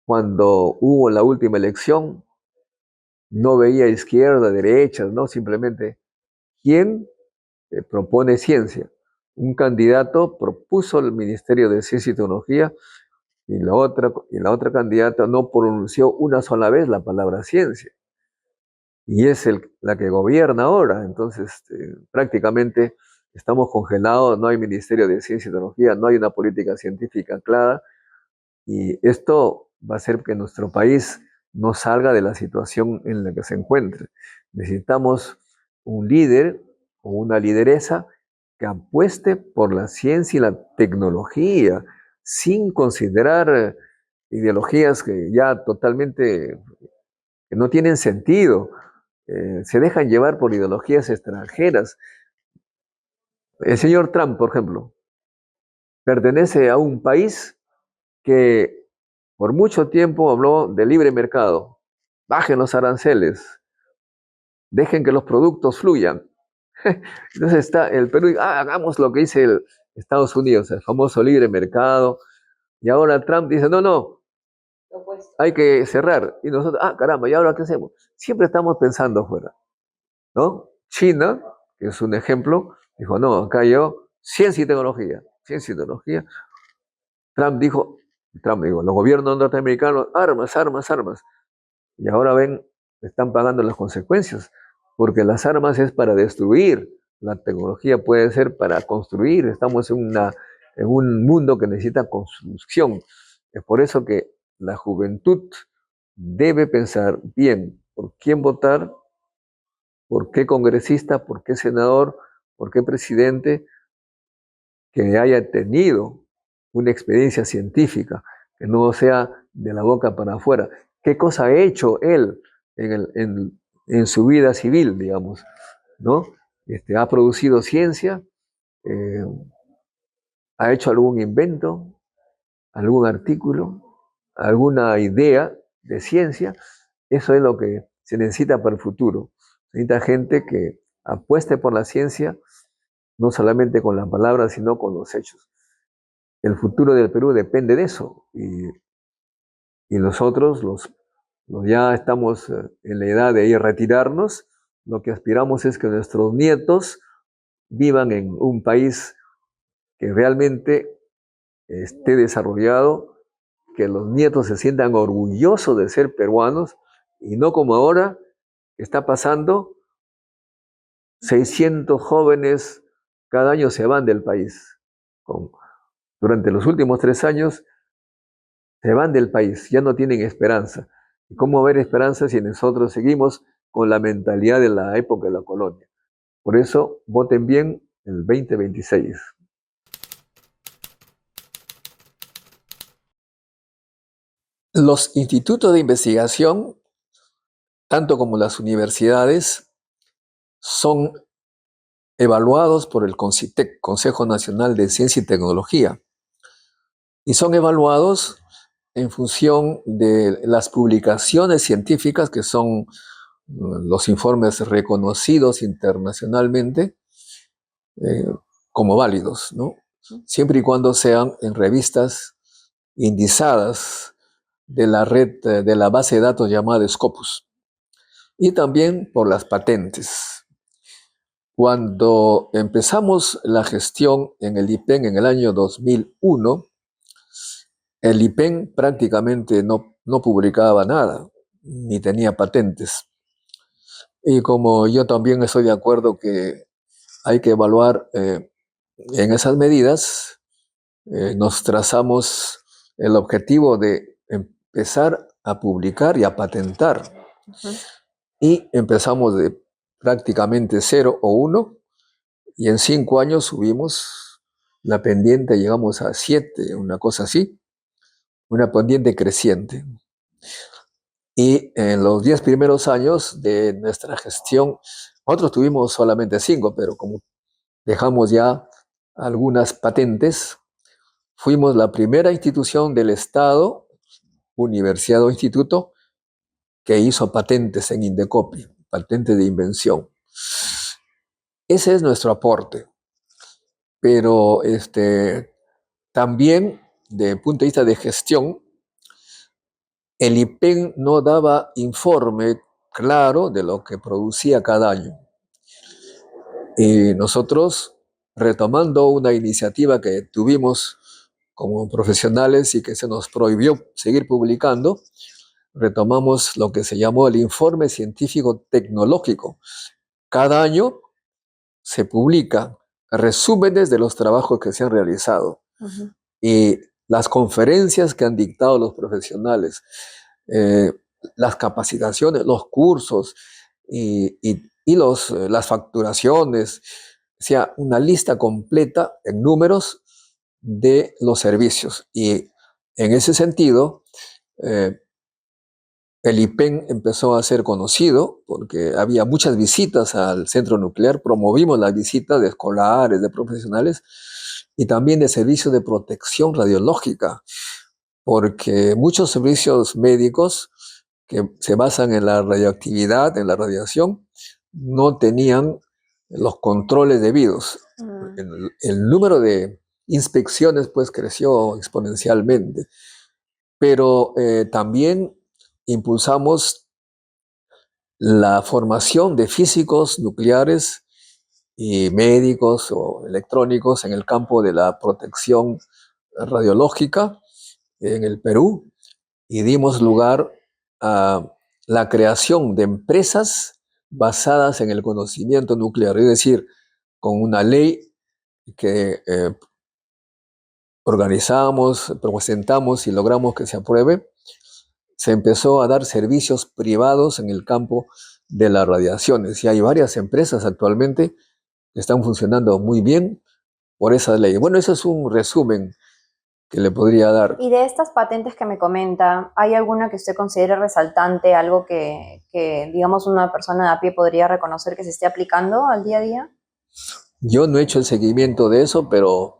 cuando hubo la última elección, no veía izquierda, derecha, no, simplemente quién propone ciencia. Un candidato propuso el Ministerio de Ciencia y Tecnología y la otra candidata no pronunció una sola vez la palabra ciencia. Y es la que gobierna ahora. Entonces, prácticamente estamos congelados, no hay Ministerio de Ciencia y Tecnología, no hay una política científica clara. Y esto va a hacer que nuestro país no salga de la situación en la que se encuentre. Necesitamos un líder o una lideresa que apueste por la ciencia y la tecnología, sin considerar ideologías que ya totalmente que no tienen sentido. Se dejan llevar por ideologías extranjeras. El señor Trump, por ejemplo, pertenece a un país que por mucho tiempo habló de libre mercado. Bajen los aranceles, dejen que los productos fluyan. Entonces está el Perú, hagamos lo que dice Estados Unidos, el famoso libre mercado. Y ahora Trump dice, no, hay que cerrar. Y nosotros, caramba, ¿y ahora qué hacemos? Siempre estamos pensando afuera, ¿no? China, que es un ejemplo, dijo, no, acá yo, ciencia y tecnología, ciencia y tecnología. Trump dijo, los gobiernos norteamericanos, armas, armas, armas. Y ahora ven, están pagando las consecuencias, porque las armas es para destruir, la tecnología puede ser para construir, estamos en un mundo que necesita construcción. Es por eso que la juventud debe pensar bien por quién votar, por qué congresista, por qué senador, por qué presidente, que haya tenido una experiencia científica, que no sea de la boca para afuera. ¿Qué cosa ha hecho él en su vida civil, digamos? ¿No? Ha producido ciencia, eh, ha hecho algún invento, algún artículo, alguna idea de ciencia. Eso es lo que se necesita para el futuro. Se necesita gente que apueste por la ciencia, no solamente con las palabras, sino con los hechos. El futuro del Perú depende de eso. Y nosotros, los ya estamos en la edad de ir a retirarnos, lo que aspiramos es que nuestros nietos vivan en un país que realmente esté desarrollado, que los nietos se sientan orgullosos de ser peruanos y no como ahora está pasando, 600 jóvenes cada año se van del país. Durante los últimos 3 años se van del país, ya no tienen esperanza. ¿Y cómo haber esperanza si nosotros seguimos con la mentalidad de la época de la colonia? Por eso, voten bien el 2026. Los institutos de investigación, tanto como las universidades, son evaluados por el CONCITEC, Consejo Nacional de Ciencia y Tecnología, y son evaluados en función de las publicaciones científicas, que son los informes reconocidos internacionalmente como válidos, ¿no? Siempre y cuando sean en revistas indizadas de la red, de la base de datos llamada Scopus, y también por las patentes. Cuando empezamos la gestión en el IPEN en el año 2001, El IPEN prácticamente no publicaba nada, ni tenía patentes. Y como yo también estoy de acuerdo que hay que evaluar en esas medidas, nos trazamos el objetivo de empezar a publicar y a patentar. Ujú. Y empezamos de prácticamente 0 o 1, y en 5 años subimos la pendiente, llegamos a 7, una cosa así, una pendiente creciente. Y en los 10 primeros años de nuestra gestión, nosotros tuvimos solamente 5, pero como dejamos ya algunas patentes, fuimos la primera institución del Estado, universidad o instituto, que hizo patentes en Indecopi, patentes de invención. Ese es nuestro aporte. Pero también, desde el punto de vista de gestión, el IPEN no daba informe claro de lo que producía cada año. Y nosotros, retomando una iniciativa que tuvimos como profesionales y que se nos prohibió seguir publicando, retomamos lo que se llamó el informe científico tecnológico. Cada año se publica resúmenes de los trabajos que se han realizado. Ujú. Y las conferencias que han dictado los profesionales, eh, las capacitaciones, los cursos y las facturaciones, o sea, una lista completa en números de los servicios. Y en ese sentido, eh, el IPEN empezó a ser conocido porque había muchas visitas al centro nuclear, promovimos las visitas de escolares, de profesionales y también de servicios de protección radiológica, porque muchos servicios médicos que se basan en la radioactividad, en la radiación, no tenían los controles debidos. Mm. El número de inspecciones pues creció exponencialmente, pero también impulsamos la formación de físicos nucleares y médicos o electrónicos en el campo de la protección radiológica en el Perú, y dimos lugar a la creación de empresas basadas en el conocimiento nuclear, es decir, con una ley que organizamos, presentamos y logramos que se apruebe. Se empezó a dar servicios privados en el campo de las radiaciones y hay varias empresas actualmente que están funcionando muy bien por esa ley. Bueno, eso es un resumen que le podría dar. Y de estas patentes que me comenta, ¿hay alguna que usted considere resaltante, algo que, digamos, una persona de a pie podría reconocer que se esté aplicando al día a día? Yo no he hecho el seguimiento de eso, pero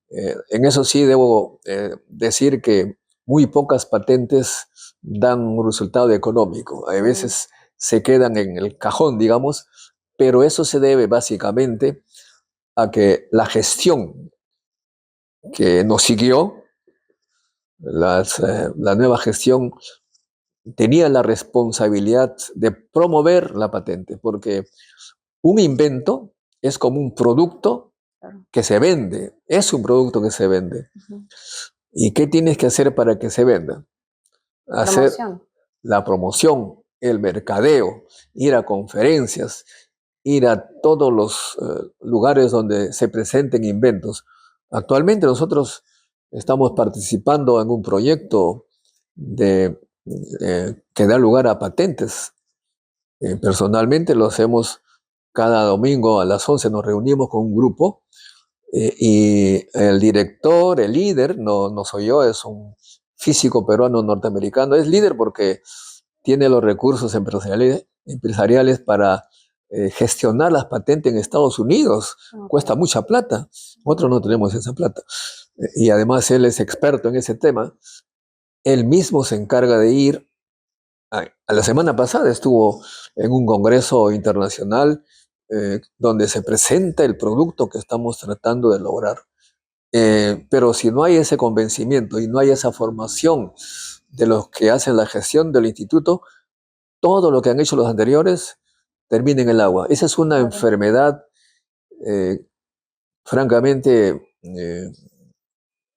en eso sí debo decir que muy pocas patentes dan un resultado económico. A veces se quedan en el cajón, digamos, pero eso se debe básicamente a que la gestión que nos siguió, la nueva gestión, tenía la responsabilidad de promover la patente, porque un invento es como un producto Claro. que se vende, es un producto que se vende. Ujú. ¿Y qué tienes que hacer para que se venda? Hacer Promoción. la promoción, el mercadeo, ir a conferencias, ir a todos los lugares donde se presenten inventos. Actualmente nosotros estamos participando en un proyecto que da lugar a patentes. Personalmente lo hacemos cada domingo a las 11, nos reunimos con un grupo y el director, el líder, no soy yo, es un físico peruano norteamericano. Es líder porque tiene los recursos empresariales para gestionar las patentes en Estados Unidos. Ok. Cuesta mucha plata. Nosotros no tenemos esa plata. Y además él es experto en ese tema. Él mismo se encarga de ir. A la semana pasada estuvo en un congreso internacional donde se presenta el producto que estamos tratando de lograr. Pero si no hay ese convencimiento y no hay esa formación de los que hacen la gestión del instituto, todo lo que han hecho los anteriores termina en el agua. Esa es una Claro. enfermedad francamente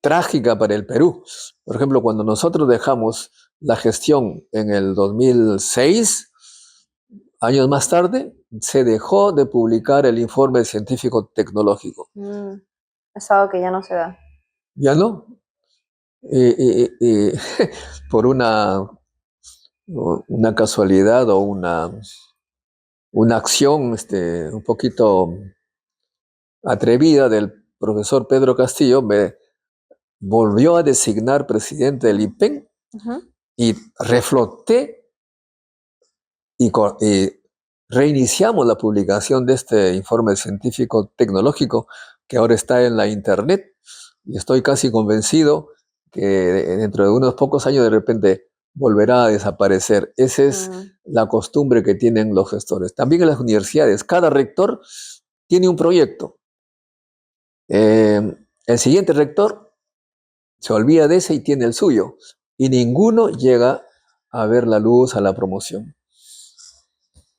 trágica para el Perú. Por ejemplo, cuando nosotros dejamos la gestión en el 2006, años más tarde, se dejó de publicar el informe científico tecnológico. Es algo que ya no se da. ¿Ya no? Por una casualidad o una acción un poquito atrevida del profesor Pedro Castillo, me volvió a designar presidente del IPEN y refloté y reiniciamos la publicación de este informe científico tecnológico que ahora está en la internet, y estoy casi convencido que dentro de unos pocos años de repente volverá a desaparecer. Esa es la costumbre que tienen los gestores. También en las universidades, cada rector tiene un proyecto. El siguiente rector se olvida de ese y tiene el suyo, y ninguno llega a ver la luz, a la promoción.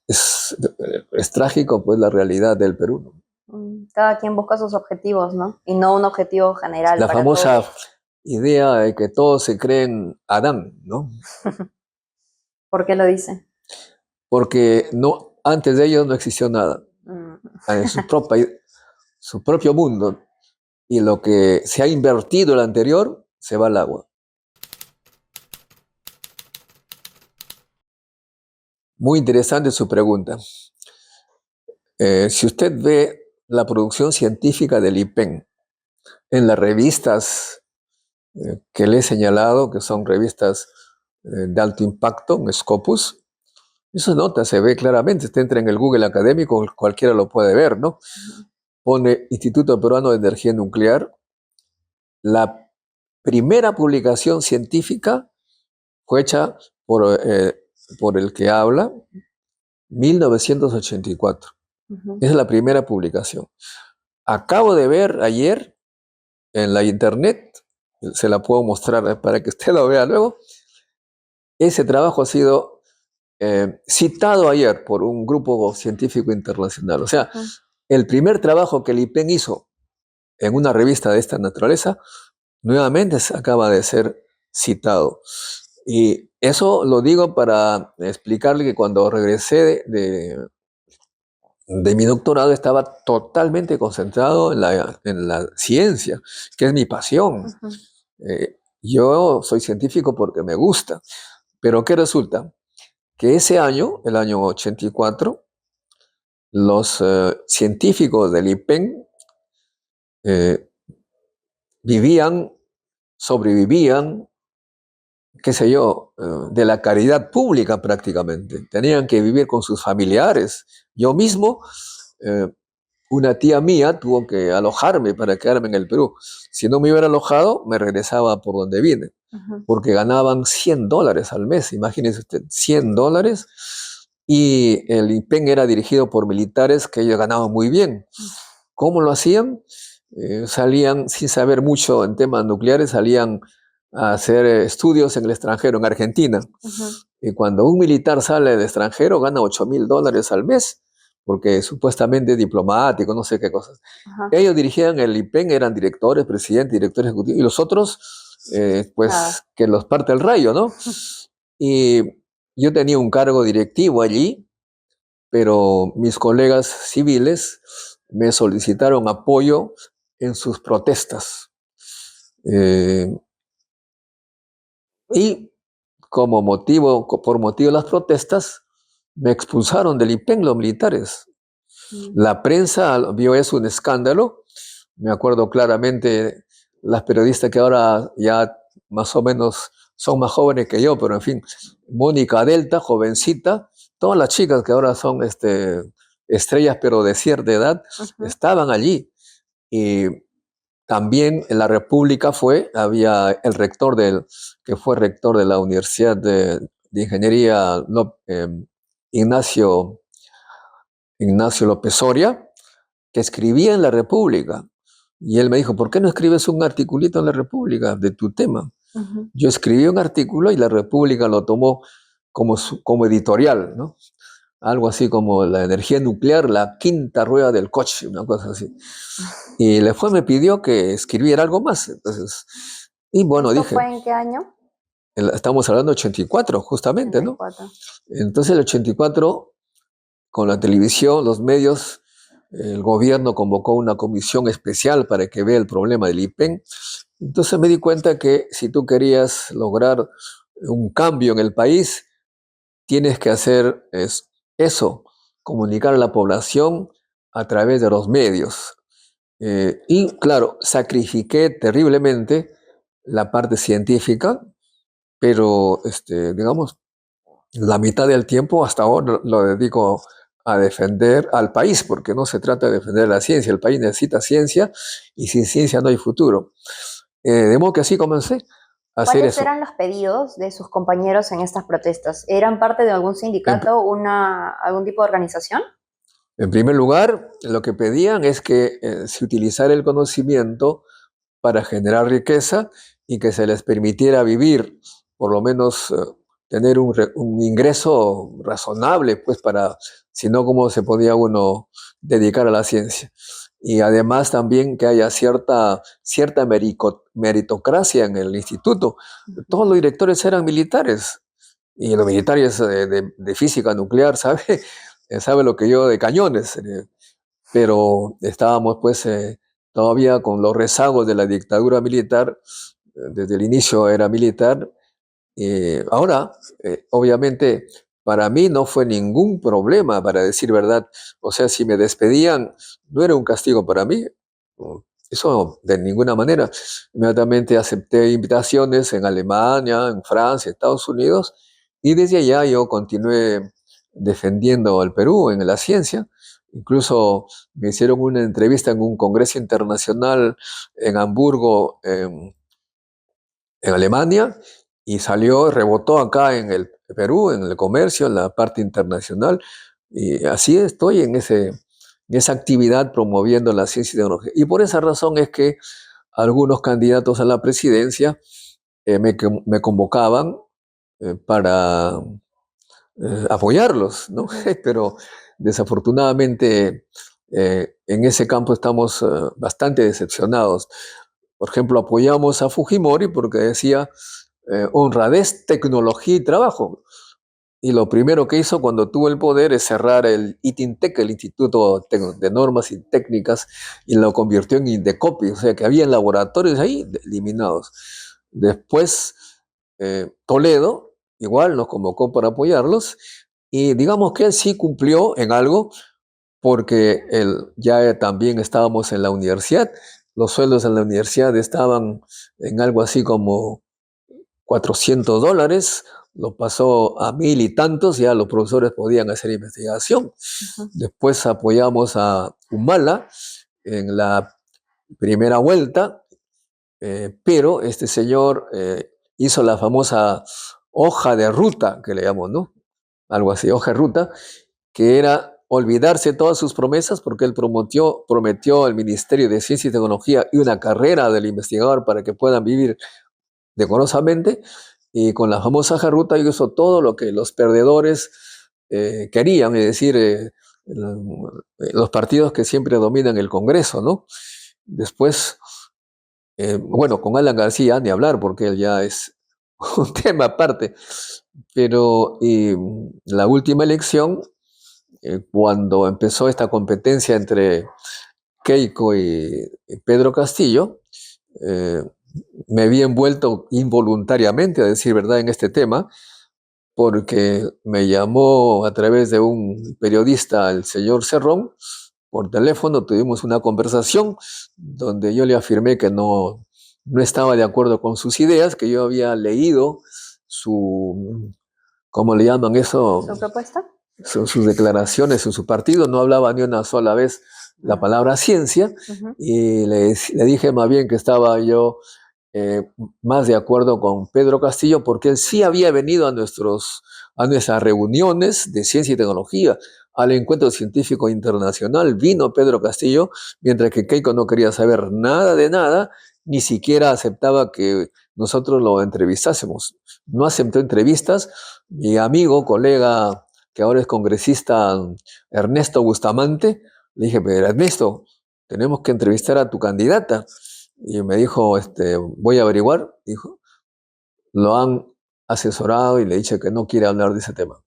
Es trágico, pues, la realidad del Perú, ¿no? Cada quien busca sus objetivos, ¿no? Y no un objetivo general La para famosa todos. idea de que todos se creen Adán, ¿no? ¿Por qué lo dice? Porque no, antes de ellos no existió nada. En su propio mundo. Y lo que se ha invertido el anterior se va al agua. Muy interesante su pregunta. Si usted ve la producción científica del IPEN en las revistas que le he señalado, que son revistas de alto impacto, en Scopus, eso nota, se ve claramente. Usted entra en el Google académico, cualquiera lo puede ver, ¿no? Pone Instituto Peruano de Energía Nuclear. La primera publicación científica fue hecha por el que habla, 1984. Esa es la primera publicación. Acabo de ver ayer en la internet, se la puedo mostrar para que usted lo vea luego. Ese trabajo ha sido citado ayer por un grupo científico internacional. O sea, el primer trabajo que el IPEN hizo en una revista de esta naturaleza, nuevamente acaba de ser citado. Y eso lo digo para explicarle que cuando regresé de mi doctorado estaba totalmente concentrado en la ciencia, que es mi pasión. Yo soy científico porque me gusta. Pero ¿qué resulta? Que ese año, el año 84, los científicos del IPEN sobrevivían, qué sé yo, de la caridad pública prácticamente. Tenían que vivir con sus familiares. Yo mismo, una tía mía tuvo que alojarme para quedarme en el Perú. Si no me hubiera alojado, me regresaba por donde vine, porque ganaban $100 al mes. Imagínense usted, $100. Y el IPEN era dirigido por militares que ellos ganaban muy bien. ¿Cómo lo hacían? Salían sin saber mucho en temas nucleares, salían a hacer estudios en el extranjero, en Argentina. Y cuando un militar sale del extranjero, gana $8,000 al mes, porque supuestamente es diplomático, no sé qué cosas. Ellos dirigían el IPEN, eran directores, presidentes, directores ejecutivos, y los otros, que los parte el rayo, ¿no? Y yo tenía un cargo directivo allí, pero mis colegas civiles me solicitaron apoyo en sus protestas. Y por motivo de las protestas, me expulsaron del IPEN los militares. La prensa vio eso un escándalo. Me acuerdo claramente las periodistas que ahora ya más o menos son más jóvenes que yo, pero en fin, Mónica Delta, jovencita, todas las chicas que ahora son estrellas pero de cierta edad, estaban allí. Y también en la República había el rector que fue rector de la Universidad de Ingeniería, Ignacio López Soria, que escribía en la República. Y él me dijo, ¿por qué no escribes un articulito en la República de tu tema? Yo escribí un artículo y la República lo tomó como editorial, ¿no? algo así como la energía nuclear, la quinta rueda del coche, una cosa así. Y después me pidió que escribiera algo más. Entonces, y bueno, ¿Esto dije, fue en qué año? estamos hablando de 84, justamente, ¿no? 84. Entonces, el 84, con la televisión, los medios, el gobierno convocó una comisión especial para que vea el problema del IPEN. Entonces me di cuenta que si tú querías lograr un cambio en el país, tienes que hacer eso, comunicar a la población a través de los medios. Y claro, sacrifiqué terriblemente la parte científica, pero digamos, la mitad del tiempo hasta ahora lo dedico a defender al país, porque no se trata de defender la ciencia, el país necesita ciencia y sin ciencia no hay futuro. De modo que así comencé a hacer ¿Cuáles eso. eran los pedidos de sus compañeros en estas protestas? ¿Eran parte de algún En, sindicato, algún tipo de organización? en primer lugar, lo que pedían es que se utilizara el conocimiento para generar riqueza y que se les permitiera vivir, por lo menos tener un ingreso razonable, pues para, si no, ¿cómo se podía uno dedicar a la ciencia? Y además también que haya cierta meritocracia en el instituto. Todos los directores eran militares y los militares de física nuclear, ¿sabe? Sabe lo que yo de cañones, pero estábamos pues todavía con los rezagos de la dictadura militar, desde el inicio era militar. Ahora, obviamente, para mí no fue ningún problema, para decir verdad. O sea, si me despedían, no era un castigo para mí. Eso de ninguna manera. Inmediatamente acepté invitaciones en Alemania, en Francia, Estados Unidos, y desde allá yo continué defendiendo al Perú en la ciencia. Incluso me hicieron una entrevista en un congreso internacional en Hamburgo, en Alemania, y salió, rebotó acá en el Perú, en el comercio, en la parte internacional. Y así estoy en esa actividad promoviendo la ciencia y tecnología. Y por esa razón es que algunos candidatos a la presidencia me convocaban para apoyarlos, ¿no? Pero desafortunadamente en ese campo estamos bastante decepcionados. Por ejemplo, apoyamos a Fujimori porque decía honradez, tecnología y trabajo. Y lo primero que hizo cuando tuvo el poder es cerrar el ITINTEC, el Instituto de Normas y Técnicas, y lo convirtió en INDECOPI, o sea que había laboratorios ahí eliminados. Después, Toledo igual nos convocó para apoyarlos, y digamos que él sí cumplió en algo, porque ya también estábamos en la universidad, los sueldos en la universidad estaban en algo así como $400, lo pasó a 1000 y tantos, ya los profesores podían hacer investigación. Después apoyamos a Humala en la primera vuelta, pero este señor hizo la famosa hoja de ruta, que le llamamos, ¿no? Algo así, hoja de ruta, que era olvidarse de todas sus promesas, porque él prometió al Ministerio de Ciencia y Tecnología y una carrera del investigador para que puedan vivir decorosamente, y con la famosa hoja de ruta hizo todo lo que los perdedores querían, es decir, los partidos que siempre dominan el Congreso, ¿no? Después, bueno, con Alan García ni hablar, porque él ya es un tema aparte, pero la última elección, cuando empezó esta competencia entre Keiko y Pedro Castillo, eh, me vi envuelto involuntariamente, a decir verdad, en este tema, porque me llamó a través de un periodista, el señor Cerrón, por teléfono, tuvimos una conversación donde yo le afirmé que no estaba de acuerdo con sus ideas, que yo había leído ¿cómo le llaman eso? ¿Su propuesta? Sus declaraciones en su partido, no hablaba ni una sola vez la palabra ciencia, y le dije más bien que estaba yo más de acuerdo con Pedro Castillo, porque él sí había venido a nuestras reuniones de ciencia y tecnología, al encuentro científico internacional. Vino Pedro Castillo, mientras que Keiko no quería saber nada de nada, ni siquiera aceptaba que nosotros lo entrevistásemos. No aceptó entrevistas. Mi amigo, colega que ahora es congresista, Ernesto Bustamante. Le dije, pero Ernesto, tenemos que entrevistar a tu candidata. Y me dijo, voy a averiguar. Dijo, lo han asesorado y le he dicho que no quiere hablar de ese tema.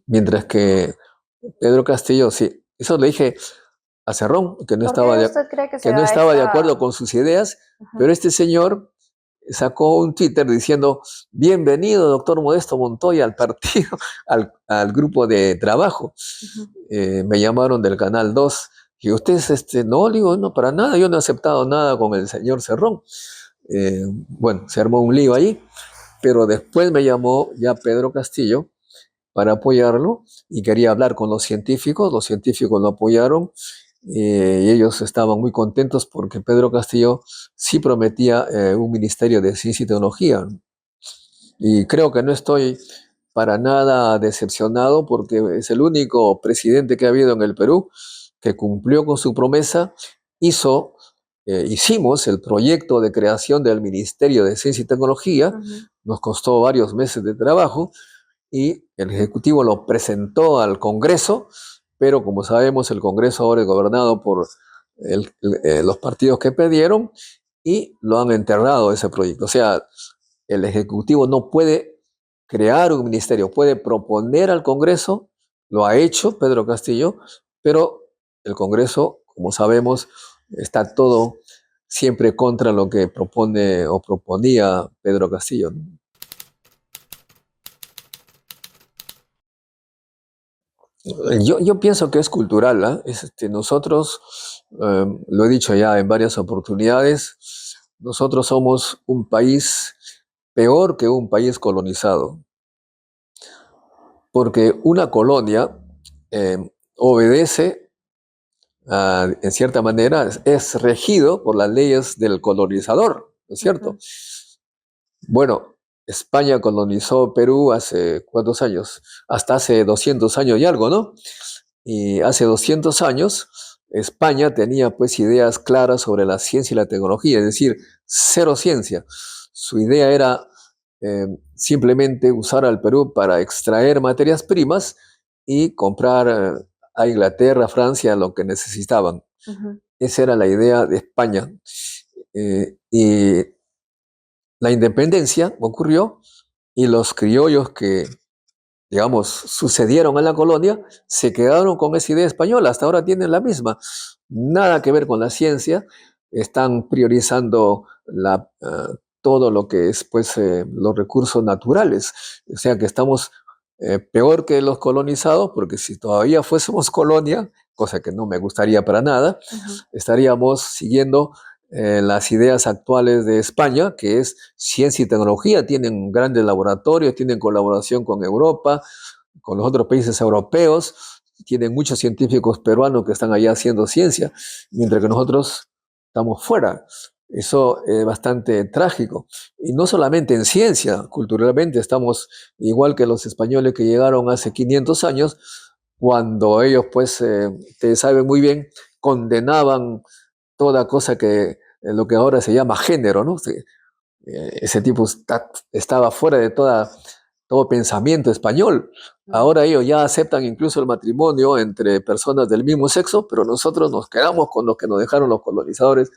Mientras que Pedro Castillo, sí, eso le dije a Cerrón, que no ¿Por estaba qué usted cree que se que no da estaba de esa...? acuerdo con sus ideas, Ujú. pero este señor sacó un Twitter diciendo, bienvenido, doctor Modesto Montoya, al partido, al grupo de trabajo. Ujú. Me llamaron del Canal 2 y ustedes, no, le digo, no, para nada, yo no he aceptado nada con el señor Cerrón. Bueno, se armó un lío ahí, pero después me llamó ya Pedro Castillo para apoyarlo y quería hablar con los científicos lo apoyaron y ellos estaban muy contentos porque Pedro Castillo sí prometía un ministerio de ciencia y tecnología. Y creo que no estoy para nada decepcionado porque es el único presidente que ha habido en el Perú que cumplió con su promesa, hicimos el proyecto de creación del Ministerio de Ciencia y Tecnología, Ujú. nos costó varios meses de trabajo y el Ejecutivo lo presentó al Congreso, pero como sabemos el Congreso ahora es gobernado por los partidos que pidieron y lo han enterrado ese proyecto. O sea, el Ejecutivo no puede crear un ministerio, puede proponer al Congreso, lo ha hecho Pedro Castillo, pero el Congreso, como sabemos, está todo siempre contra lo que propone o proponía Pedro Castillo, ¿no? Yo pienso que es cultural, ¿ah? Nosotros, lo he dicho ya en varias oportunidades, nosotros somos un país peor que un país colonizado, porque una colonia eh, obedece, en cierta manera, es regido por las leyes del colonizador, ¿no es cierto? Ujú. Bueno, España colonizó Perú hace ¿cuántos años? Hasta hace 200 años y algo, ¿no? Y hace 200 años España tenía pues ideas claras sobre la ciencia y la tecnología, es decir, cero ciencia. Su idea era simplemente usar al Perú para extraer materias primas y comprar a Inglaterra, Francia, lo que necesitaban. Ujú. Esa era la idea de España. Y la independencia ocurrió y los criollos que, digamos, sucedieron a la colonia, se quedaron con esa idea española, hasta ahora tienen la misma. Nada que ver con la ciencia, están priorizando todo lo que es pues, los recursos naturales. O sea que estamos peor que los colonizados, porque si todavía fuésemos colonia, cosa que no me gustaría para nada, Ujú. estaríamos siguiendo las ideas actuales de España, que es ciencia y tecnología. Tienen grandes laboratorios, tienen colaboración con Europa, con los otros países europeos, tienen muchos científicos peruanos que están allá haciendo ciencia, mientras que nosotros estamos fuera. Eso es bastante trágico. Y no solamente en ciencia, culturalmente estamos igual que los españoles que llegaron hace 500 años, cuando ellos, pues, ustedes saben muy bien, condenaban toda cosa lo que ahora se llama género, ¿no? Ese tipo estaba fuera de todo pensamiento español. Ahora ellos ya aceptan incluso el matrimonio entre personas del mismo sexo, pero nosotros nos quedamos con lo que nos dejaron los colonizadores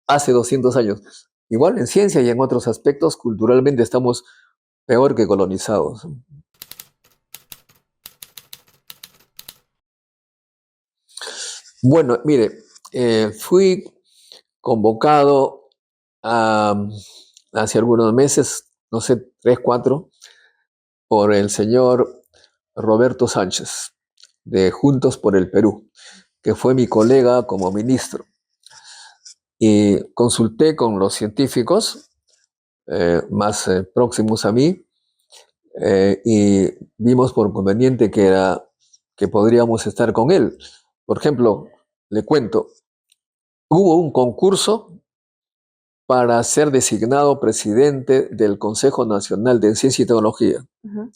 hace 200 años. Igual en ciencia y en otros aspectos, culturalmente estamos peor que colonizados. Bueno, mire, fui convocado a, hace algunos meses, no sé, 3, 4, por el señor Roberto Sánchez, de Juntos por el Perú, que fue mi colega como ministro. Y consulté con los científicos más próximos a mí y vimos por conveniente que podríamos estar con él. Por ejemplo, le cuento, hubo un concurso para ser designado presidente del Consejo Nacional de Ciencia y Tecnología. Ujú.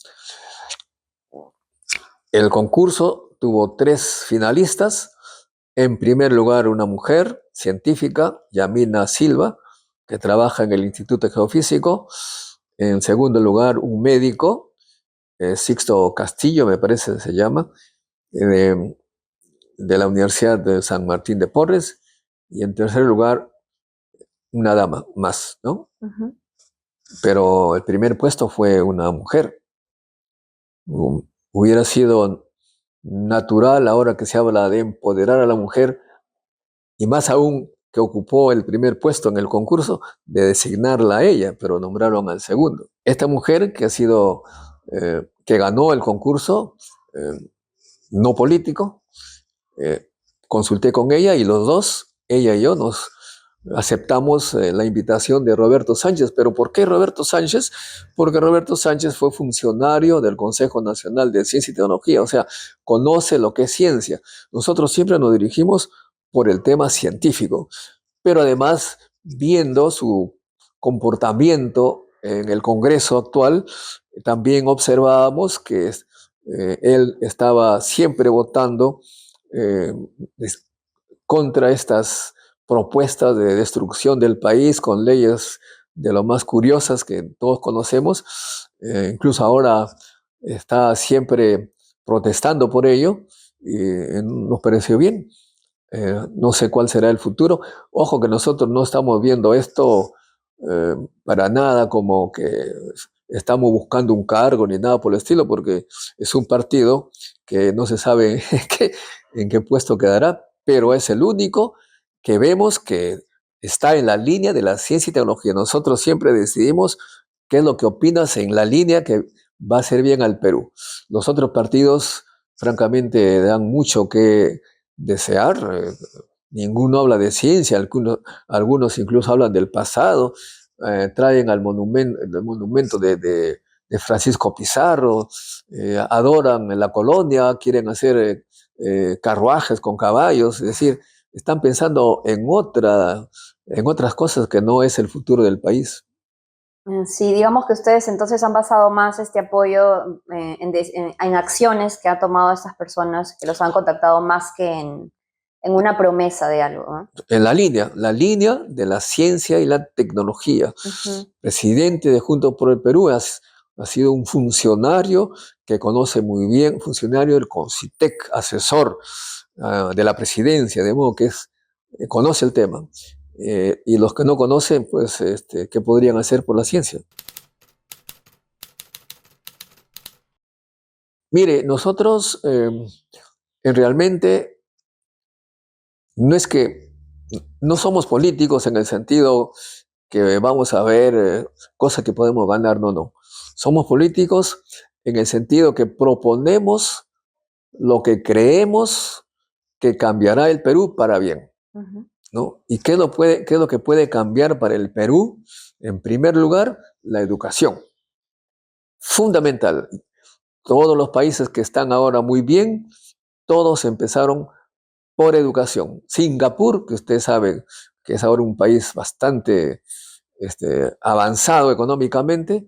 El concurso tuvo 3 finalistas. En primer lugar, una mujer científica, Yamina Silva, que trabaja en el Instituto Geofísico. En segundo lugar, un médico, Sixto Castillo, me parece que se llama, de, de la Universidad de San Martín de Porres, y en tercer lugar, una dama más, ¿no? Ujú. Pero el primer puesto fue una mujer. Hubiera sido natural, ahora que se habla de empoderar a la mujer, y más aún que ocupó el primer puesto en el concurso, de designarla a ella, pero nombraron al segundo. Esta mujer que ha sido, que ganó el concurso, no político, eh, consulté con ella y los dos, ella y yo, nos aceptamos la invitación de Roberto Sánchez. ¿Pero por qué Roberto Sánchez? Porque Roberto Sánchez fue funcionario del Consejo Nacional de Ciencia y Tecnología, o sea, conoce lo que es ciencia. Nosotros siempre nos dirigimos por el tema científico, pero además, viendo su comportamiento en el Congreso actual, también observábamos que él estaba siempre votando eh, contra estas propuestas de destrucción del país con leyes de lo más curiosas que todos conocemos. Incluso ahora está siempre protestando por ello y nos pareció bien. No sé cuál será el futuro. Ojo que nosotros no estamos viendo esto para nada como que estamos buscando un cargo ni nada por el estilo, porque es un partido que no se sabe en qué puesto quedará, pero es el único que vemos que está en la línea de la ciencia y tecnología. Nosotros siempre decidimos qué es lo que opinas en la línea que va a hacer bien al Perú. Los otros partidos, francamente, dan mucho que desear. Ninguno habla de ciencia, algunos incluso hablan del pasado, traen al el monumento de Francisco Pizarro, adoran la colonia, quieren hacer carruajes con caballos, es decir, están pensando en otras cosas que no es el futuro del país. Sí, digamos que ustedes entonces han basado más este apoyo en acciones que ha tomado estas personas que los han contactado más que en una promesa de algo, ¿no? En la línea de la ciencia y la tecnología. Ujú. Presidente de Juntos por el Perú ha sido un funcionario que conoce muy bien, funcionario del CONCITEC, asesor de la presidencia, de modo que conoce el tema. Y los que no conocen, pues, ¿qué podrían hacer por la ciencia? Mire, nosotros realmente no es que no somos políticos en el sentido que vamos a ver cosas que podemos ganar, no, no. Somos políticos en el sentido que proponemos lo que creemos que cambiará el Perú para bien, Ujú. ¿no? ¿Y qué es lo que puede cambiar para el Perú? En primer lugar, la educación. Fundamental. Todos los países que están ahora muy bien, todos empezaron por educación. Singapur, que usted sabe que es ahora un país bastante avanzado económicamente,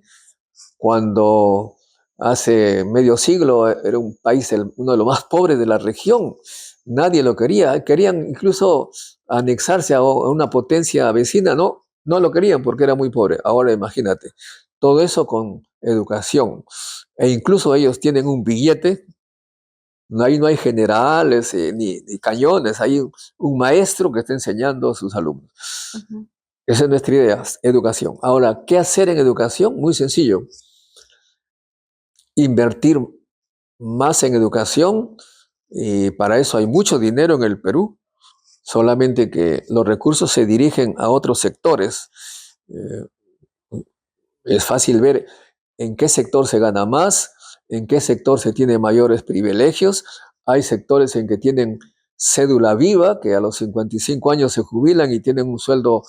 cuando hace medio siglo era un país, uno de los más pobres de la región. Nadie lo quería. Querían incluso anexarse a una potencia vecina. No, no lo querían porque era muy pobre. Ahora imagínate, todo eso con educación. E incluso ellos tienen un billete. Ahí no hay generales ni cañones, hay un maestro que está enseñando a sus alumnos. Ujú. Esa es nuestra idea, educación. Ahora, ¿qué hacer en educación? Muy sencillo. Invertir más en educación, y para eso hay mucho dinero en el Perú, solamente que los recursos se dirigen a otros sectores. Eh, es fácil ver en qué sector se gana más, en qué sector se tiene mayores privilegios. Hay sectores en que tienen cédula viva, que a los 55 años se jubilan y tienen un sueldo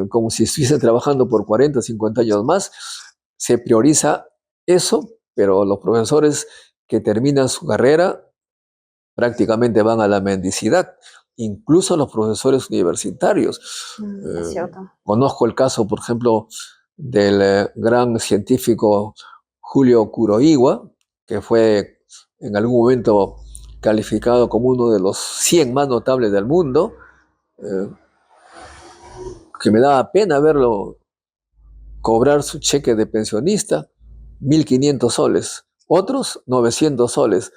como si estuviesen trabajando por 40, 50 años más. Se prioriza eso, pero los profesores que terminan su carrera prácticamente van a la mendicidad, incluso los profesores universitarios. Es cierto. Conozco el caso, por ejemplo, del gran científico Julio Kuroiwa, que fue en algún momento calificado como uno de los 100 más notables del mundo, eh, que me daba pena verlo cobrar su cheque de pensionista, 1.500 soles. otros 900 soles.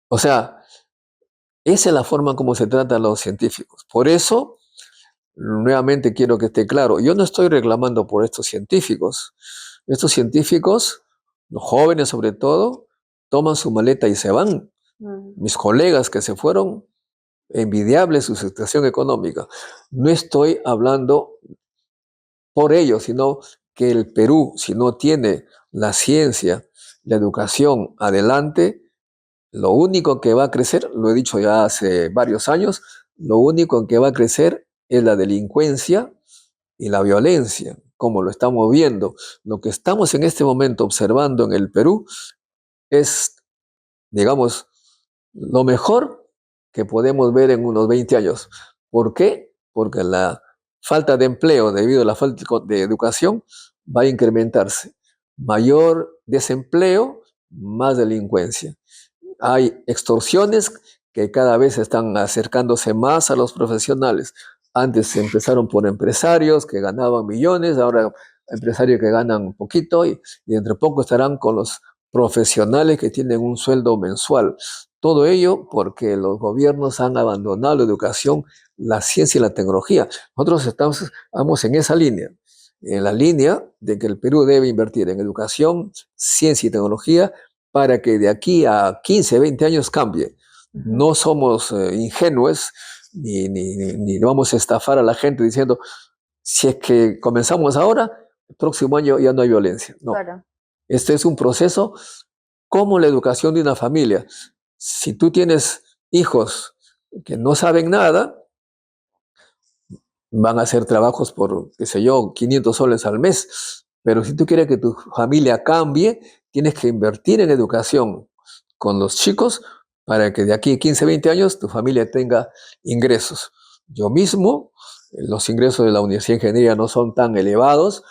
O sea, esa es la forma como se trata a los científicos. Por eso, nuevamente quiero que esté claro, yo no estoy reclamando por estos científicos. Estos científicos, los jóvenes sobre todo, toman su maleta y se van. Mis colegas que se fueron, envidiable su situación económica. No estoy hablando por ellos, sino que el Perú, si no tiene la ciencia, la educación adelante, lo único que va a crecer, lo he dicho ya hace varios años, lo único que va a crecer es la delincuencia y la violencia, como lo estamos viendo. Lo que estamos en este momento observando en el Perú es, digamos, lo mejor que podemos ver en unos 20 años. ¿Por qué? Porque la falta de empleo debido a la falta de educación va a incrementarse. Mayor desempleo, más delincuencia. Hay extorsiones que cada vez están acercándose más a los profesionales. Antes empezaron por empresarios que ganaban millones, ahora empresarios que ganan poquito y entre poco estarán con los profesionales que tienen un sueldo mensual. Todo ello porque los gobiernos han abandonado la educación, la ciencia y la tecnología. Nosotros estamos en esa línea, en la línea de que el Perú debe invertir en educación, ciencia y tecnología para que de aquí a 15, 20 años cambie. No somos ingenuos ni vamos a estafar a la gente diciendo, si es que comenzamos ahora, el próximo año ya no hay violencia. No. Claro. Este es un proceso como la educación de una familia. Si tú tienes hijos que no saben nada, van a hacer trabajos por, qué sé yo, 500 soles al mes. Pero si tú quieres que tu familia cambie, tienes que invertir en educación con los chicos para que de aquí a 15, 20 años tu familia tenga ingresos. Yo mismo, los ingresos de la Universidad de Ingeniería no son tan elevados,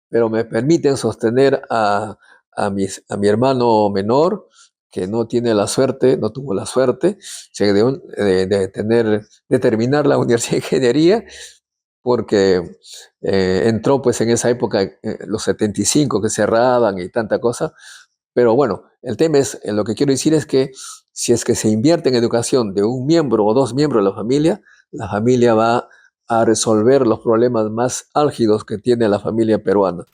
pero me permiten sostener a mi hermano menor, que no tiene la suerte, no tuvo la suerte de terminar la Universidad de Ingeniería, porque entró pues en esa época, los 75 que cerraban y tanta cosa. Pero bueno, el tema es, lo que quiero decir es que si es que se invierte en educación de un miembro o dos miembros de la familia va a resolver los problemas más álgidos que tiene la familia peruana.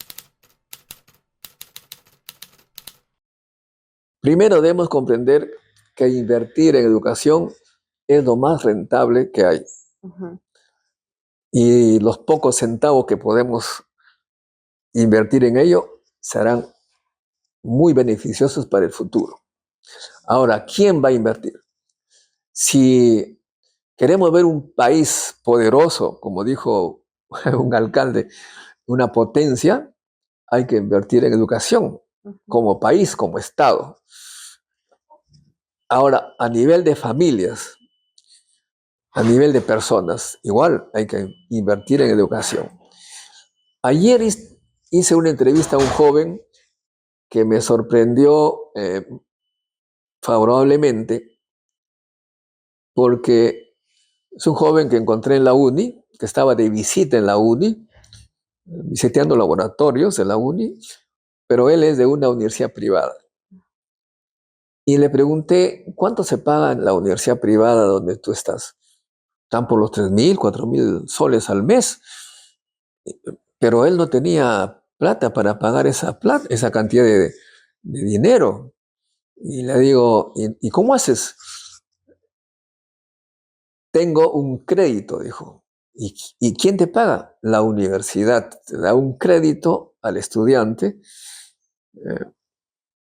Primero debemos comprender que invertir en educación es lo más rentable que hay. Y los pocos centavos que podemos invertir en ello serán muy beneficiosos para el futuro. Ahora, ¿quién va a invertir? Si queremos ver un país poderoso, como dijo un alcalde, una potencia, hay que invertir en educación, como país, como Estado. Ahora, a nivel de familias, a nivel de personas, igual hay que invertir en educación. Ayer hice una entrevista a un joven que me sorprendió favorablemente, porque es un joven que encontré en la UNI, que estaba de visita en la UNI, visitando laboratorios de la UNI, pero él es de una universidad privada. Y le pregunté, ¿cuánto se paga en la universidad privada donde tú estás? Están por los 3.000, 4.000 soles al mes. Pero él no tenía plata para pagar esa cantidad de dinero. Y le digo, ¿y cómo haces? Tengo un crédito, dijo. ¿Y quién te paga? La universidad te da un crédito al estudiante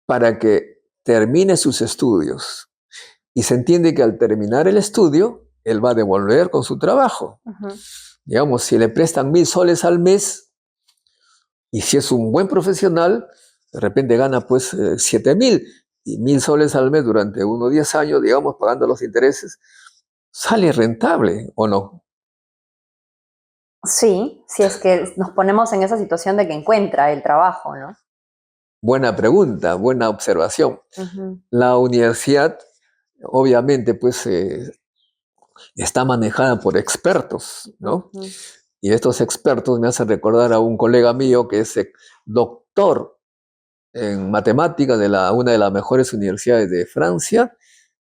para que termine sus estudios. Y se entiende que al terminar el estudio, él va a devolver con su trabajo. Digamos, si le prestan 1.000 soles al mes, y si es un buen profesional, de repente gana pues 7.000 y 1.000 soles al mes durante unos 10 años, digamos, pagando los intereses, sale rentable, ¿o no? Sí, si es que nos ponemos en esa situación de que encuentra el trabajo, ¿no? Buena pregunta, buena observación. La universidad, obviamente, pues está manejada por expertos, ¿no? Y estos expertos me hacen recordar a un colega mío que es doctor en matemáticas de una de las mejores universidades de Francia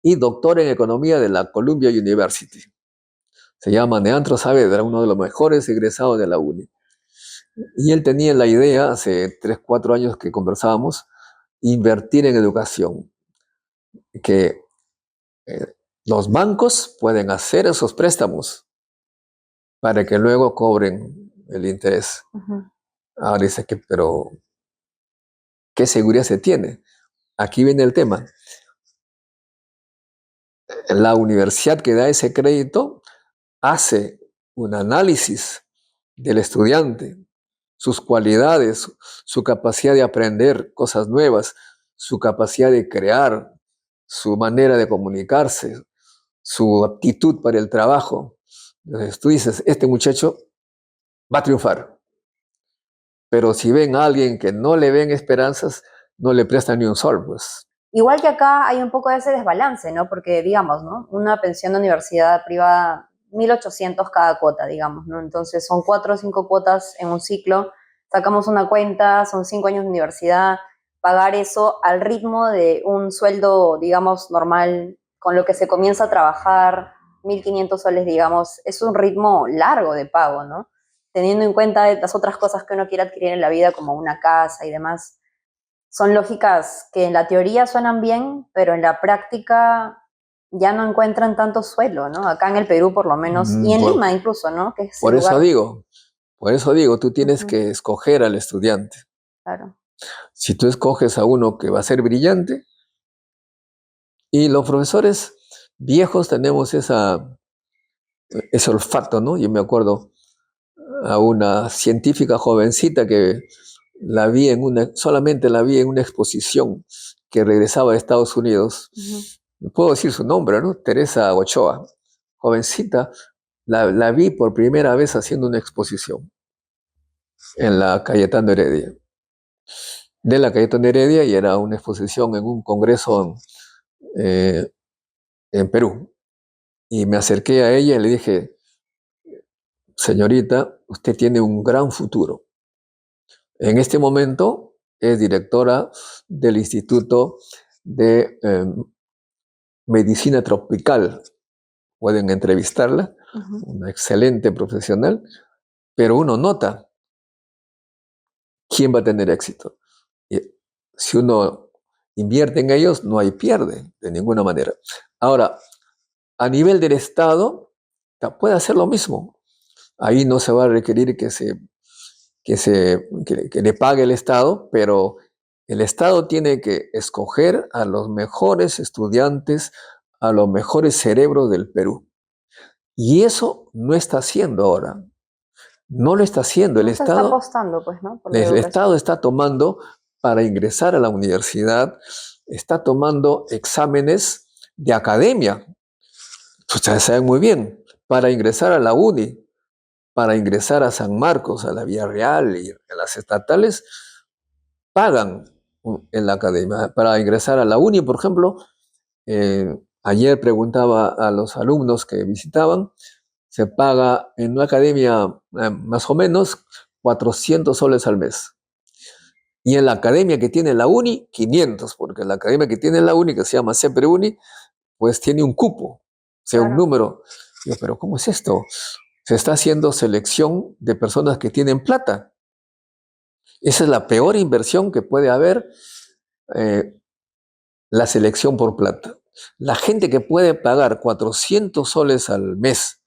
y doctor en economía de la Columbia University. Se llama Neandro Saavedra, uno de los mejores egresados de la UNI. Y él tenía la idea, hace 3, 4 años que conversábamos, invertir en educación, que los bancos pueden hacer esos préstamos para que luego cobren el interés. Ahora dice que, pero, ¿qué seguridad se tiene? Aquí viene el tema. La universidad que da ese crédito hace un análisis del estudiante, sus cualidades, su capacidad de aprender cosas nuevas, su capacidad de crear, su manera de comunicarse, su aptitud para el trabajo. Entonces tú dices, este muchacho va a triunfar. Pero si ven a alguien que no le ven esperanzas, no le prestan ni un sol, pues. Igual que acá hay un poco de ese desbalance, ¿no? Porque, digamos, ¿no? Una pensión de universidad privada, 1.800 cada cuota, digamos, ¿no? Entonces son 4 o 5 cuotas en un ciclo, sacamos una cuenta, son 5 años de universidad, pagar eso al ritmo de un sueldo, digamos, normal, con lo que se comienza a trabajar, 1.500 soles, digamos, es un ritmo largo de pago, ¿no? Teniendo en cuenta las otras cosas que uno quiere adquirir en la vida, como una casa y demás. Son lógicas que en la teoría suenan bien, pero en la práctica ya no encuentran tanto suelo, ¿no? Acá en el Perú por lo menos, y en Lima incluso, ¿no? Que es el Por eso lugar. digo, tú tienes que escoger al estudiante. Claro. Si tú escoges a uno que va a ser brillante, y los profesores viejos tenemos ese olfato, ¿no? Yo me acuerdo a una científica jovencita que solamente la vi en una exposición que regresaba a Estados Unidos. Puedo decir su nombre, ¿no? Teresa Ochoa, jovencita, la vi por primera vez haciendo una exposición en la Cayetano Heredia. De la Cayetano Heredia, y era una exposición en un congreso en Perú. Y me acerqué a ella y le dije, señorita, usted tiene un gran futuro. En este momento es directora del Instituto de Medicina Tropical. Pueden entrevistarla, una excelente profesional, pero uno nota quién va a tener éxito. Y si uno invierte en ellos, no hay pierde de ninguna manera. Ahora, a nivel del Estado, puede hacer lo mismo. Ahí no se va a requerir que le pague el Estado, pero el Estado tiene que escoger a los mejores estudiantes, a los mejores cerebros del Perú. Y eso no está haciendo ahora. No lo está haciendo. No se está apostando, pues, ¿no? Por la El educación. Estado está tomando, para ingresar a la universidad, está tomando exámenes de academia. Ustedes saben muy bien, para ingresar a la UNI, para ingresar a San Marcos, a la Villarreal y a las estatales, pagan en la academia. Para ingresar a la UNI, por ejemplo, ayer preguntaba a los alumnos que visitaban, se paga en una academia más o menos 400 soles al mes. Y en la academia que tiene la UNI, 500, porque la academia que tiene la UNI, que se llama CEPRE UNI, pues tiene un cupo, o sea, un número. Digo, pero ¿cómo es esto? Se está haciendo selección de personas que tienen plata. Esa es la peor inversión que puede haber, la selección por plata. La gente que puede pagar 400 soles al mes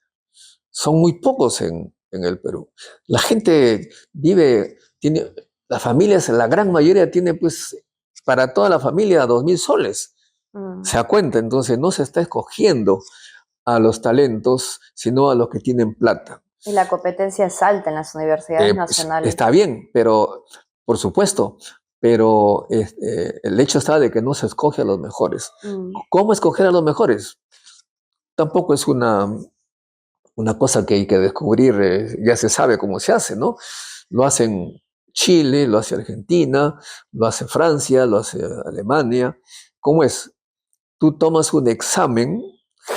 son muy pocos en el Perú. La gente las familias, la gran mayoría tiene pues para toda la familia 2.000 soles. Se da cuenta, entonces no se está escogiendo a los talentos, sino a los que tienen plata. Y la competencia es alta en las universidades nacionales. Está bien, pero por supuesto, pero el hecho está de que no se escoge a los mejores. ¿Cómo escoger a los mejores? Tampoco es una cosa que hay que descubrir, ya se sabe cómo se hace, ¿no? Lo hacen Chile, lo hace Argentina, lo hace Francia, lo hace Alemania. ¿Cómo es? Tú tomas un examen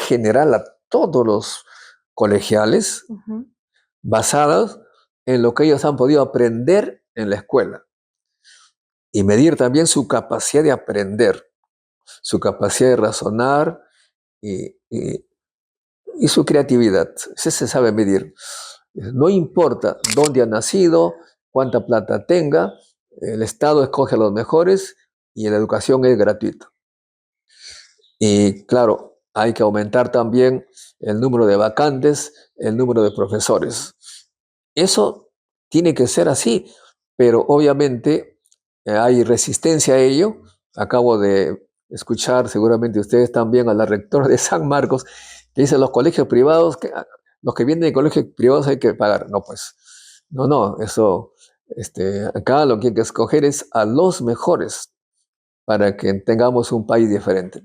general a todos los colegiales, basados en lo que ellos han podido aprender en la escuela. y medir también su capacidad de aprender, su capacidad de razonar y su creatividad. Ese se sabe medir. No importa dónde ha nacido, cuánta plata tenga, el Estado escoge a los mejores y la educación es gratuita. Y claro, hay que aumentar también el número de vacantes, el número de profesores. Eso tiene que ser así, pero obviamente hay resistencia a ello. Acabo de escuchar seguramente ustedes también a la rectora de San Marcos que dice los colegios privados, que los que vienen de colegios privados hay que pagar. No, pues, no, eso, acá lo que hay que escoger es a los mejores para que tengamos un país diferente.